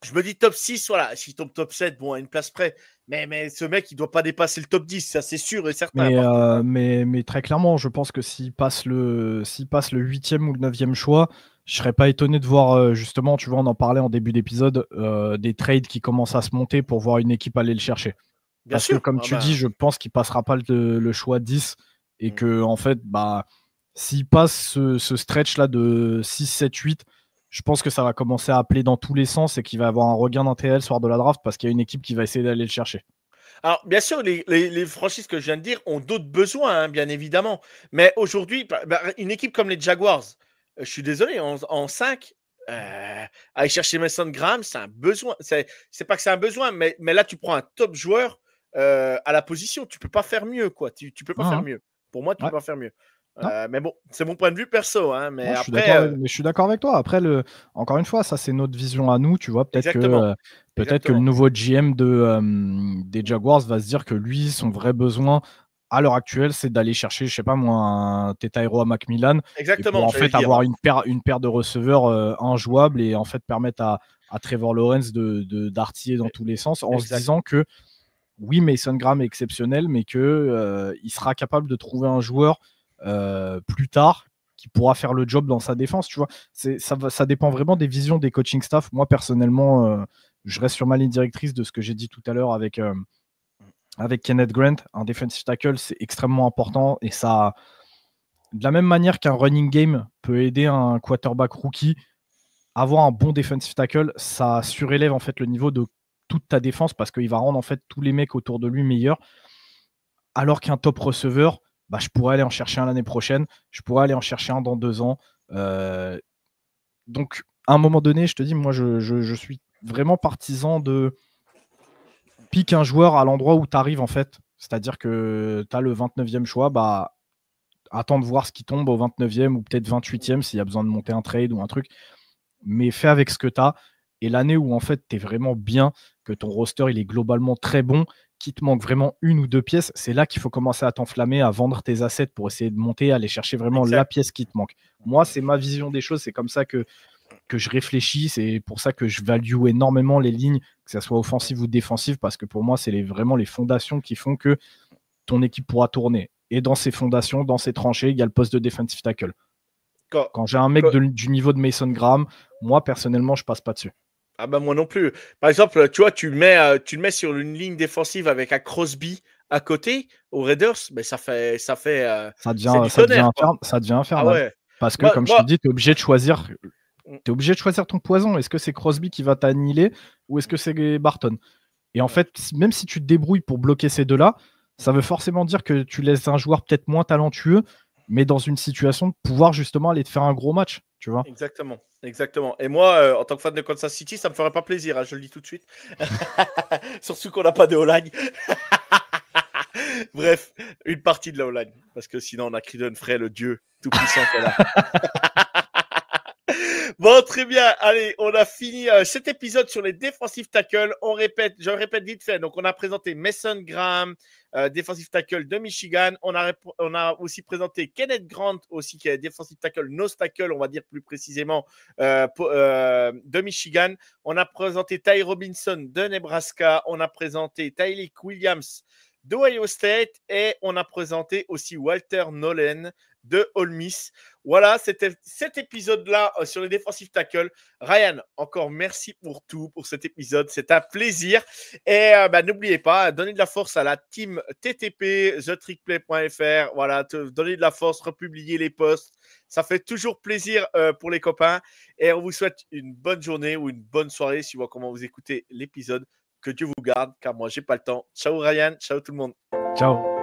je me dis top 6, voilà. S'il tombe top 7, bon, à une place près. Mais ce mec, il doit pas dépasser le top 10, ça c'est sûr et certain. Mais très clairement, je pense que s'il passe le 8e ou le 9e choix, je serais pas étonné de voir justement, tu vois, on en parlait en début d'épisode, des trades qui commencent à se monter pour voir une équipe aller le chercher. Bien Parce que sûr. comme tu dis, je pense qu'il passera pas le choix 10 et que en fait, bah, s'il passe ce stretch-là de 6, 7, 8, je pense que ça va commencer à appeler dans tous les sens et qu'il va avoir un regain d'intérêt le soir de la draft parce qu'il y a une équipe qui va essayer d'aller le chercher. Alors, bien sûr, les franchises que je viens de dire ont d'autres besoins, hein, bien évidemment. Mais aujourd'hui, une équipe comme les Jaguars, je suis désolé, en 5, aller chercher Mason Graham, c'est un besoin. C'est pas que c'est un besoin, mais là, tu prends un top joueur à la position. Tu peux pas faire mieux, quoi. Tu peux pas faire mieux. Pour moi, tu Ouais. peux pas faire mieux. Non. Mais bon, c'est mon point de vue perso. Hein, mais Non, après, je suis d'accord avec toi. Après, encore une fois, ça c'est notre vision à nous. Tu vois, exactement. peut-être que le nouveau GM des Jaguars va se dire que lui, son vrai besoin à l'heure actuelle, c'est d'aller chercher, je sais pas moi, un Tetairo à Macmillan et pour Exactement, en j'allais fait le dire. avoir une paire de receveurs injouables et en fait permettre à Trevor Lawrence d'artiller dans tous les sens en se disant que oui, Mason Graham est exceptionnel, mais que il sera capable de trouver un joueur plus tard qui pourra faire le job dans sa défense. Tu vois, ça dépend vraiment des visions des coaching staff. Moi, personnellement, je reste sur ma ligne directrice de ce que j'ai dit tout à l'heure avec Kenneth Grant. Un defensive tackle, c'est extrêmement important et ça, de la même manière qu'un running game peut aider un quarterback rookie, avoir un bon defensive tackle, ça surélève en fait le niveau de toute ta défense parce qu'il va rendre en fait tous les mecs autour de lui meilleurs. Alors qu'un top receveur, bah, je pourrais aller en chercher un l'année prochaine, je pourrais aller en chercher un dans 2 ans. Donc, à un moment donné, je te dis, moi, je suis vraiment partisan de pique un joueur à l'endroit où tu arrives, en fait. C'est-à-dire que tu as le 29e choix, bah, attends de voir ce qui tombe au 29e ou peut-être 28e s'il y a besoin de monter un trade ou un truc. Mais fais avec ce que tu as. Et l'année où, en fait, tu es vraiment bien, que ton roster, il est globalement très bon, qu'il te manque vraiment une ou deux pièces, c'est là qu'il faut commencer à t'enflammer, à vendre tes assets pour essayer de monter, aller chercher vraiment la pièce qui te manque. Moi, c'est ma vision des choses, c'est comme ça que je réfléchis, c'est pour ça que je value énormément les lignes, que ce soit offensive ou défensive, parce que pour moi, c'est vraiment les fondations qui font que ton équipe pourra tourner. Et dans ces fondations, dans ces tranchées, il y a le poste de defensive tackle. Quand j'ai un mec du niveau de Mason Graham, moi, personnellement, je passe pas dessus. Ah bah moi non plus. Par exemple, tu vois, tu le mets sur une ligne défensive avec un Crosby à côté aux Raiders, mais ça devient infernal. Ah ouais. Parce que, comme je te dis, tu es obligé de choisir. Tu es obligé de choisir ton poison. Est-ce que c'est Crosby qui va t'annihiler ou est-ce que c'est Barton? Et en fait, même si tu te débrouilles pour bloquer ces deux-là, ça veut forcément dire que tu laisses un joueur peut-être moins talentueux mais dans une situation de pouvoir justement aller te faire un gros match, tu vois. Exactement, exactement. Et moi, en tant que fan de Kansas City, ça me ferait pas plaisir, hein, je le dis tout de suite. Surtout qu'on n'a pas de O-line. Bref, une partie de la O-line, parce que sinon on a Creedon Frey, le dieu tout-puissant qu'elle a. Bon, très bien. Allez, on a fini cet épisode sur les defensive tackles. Je répète vite fait. Donc, on a présenté Mason Graham, defensive tackle de Michigan. On a aussi présenté Kenneth Grant, aussi qui est defensive tackle, nose tackle, on va dire plus précisément, de Michigan. On a présenté Ty Robinson de Nebraska. On a présenté Tyleik Williams d'Ohio State et on a présenté aussi Walter Nolen de Ole Miss. Voilà, c'était cet épisode-là sur les defensive tackles. Ryan, encore merci pour tout, pour cet épisode. C'est un plaisir. Et n'oubliez pas, donnez de la force à la team TTP, thetrickplay.fr. Voilà, donnez de la force, republiez les posts. Ça fait toujours plaisir pour les copains. Et on vous souhaite une bonne journée ou une bonne soirée, suivant comment vous écoutez l'épisode. Que Dieu vous garde, car moi, j'ai pas le temps. Ciao Ryan, ciao tout le monde. Ciao.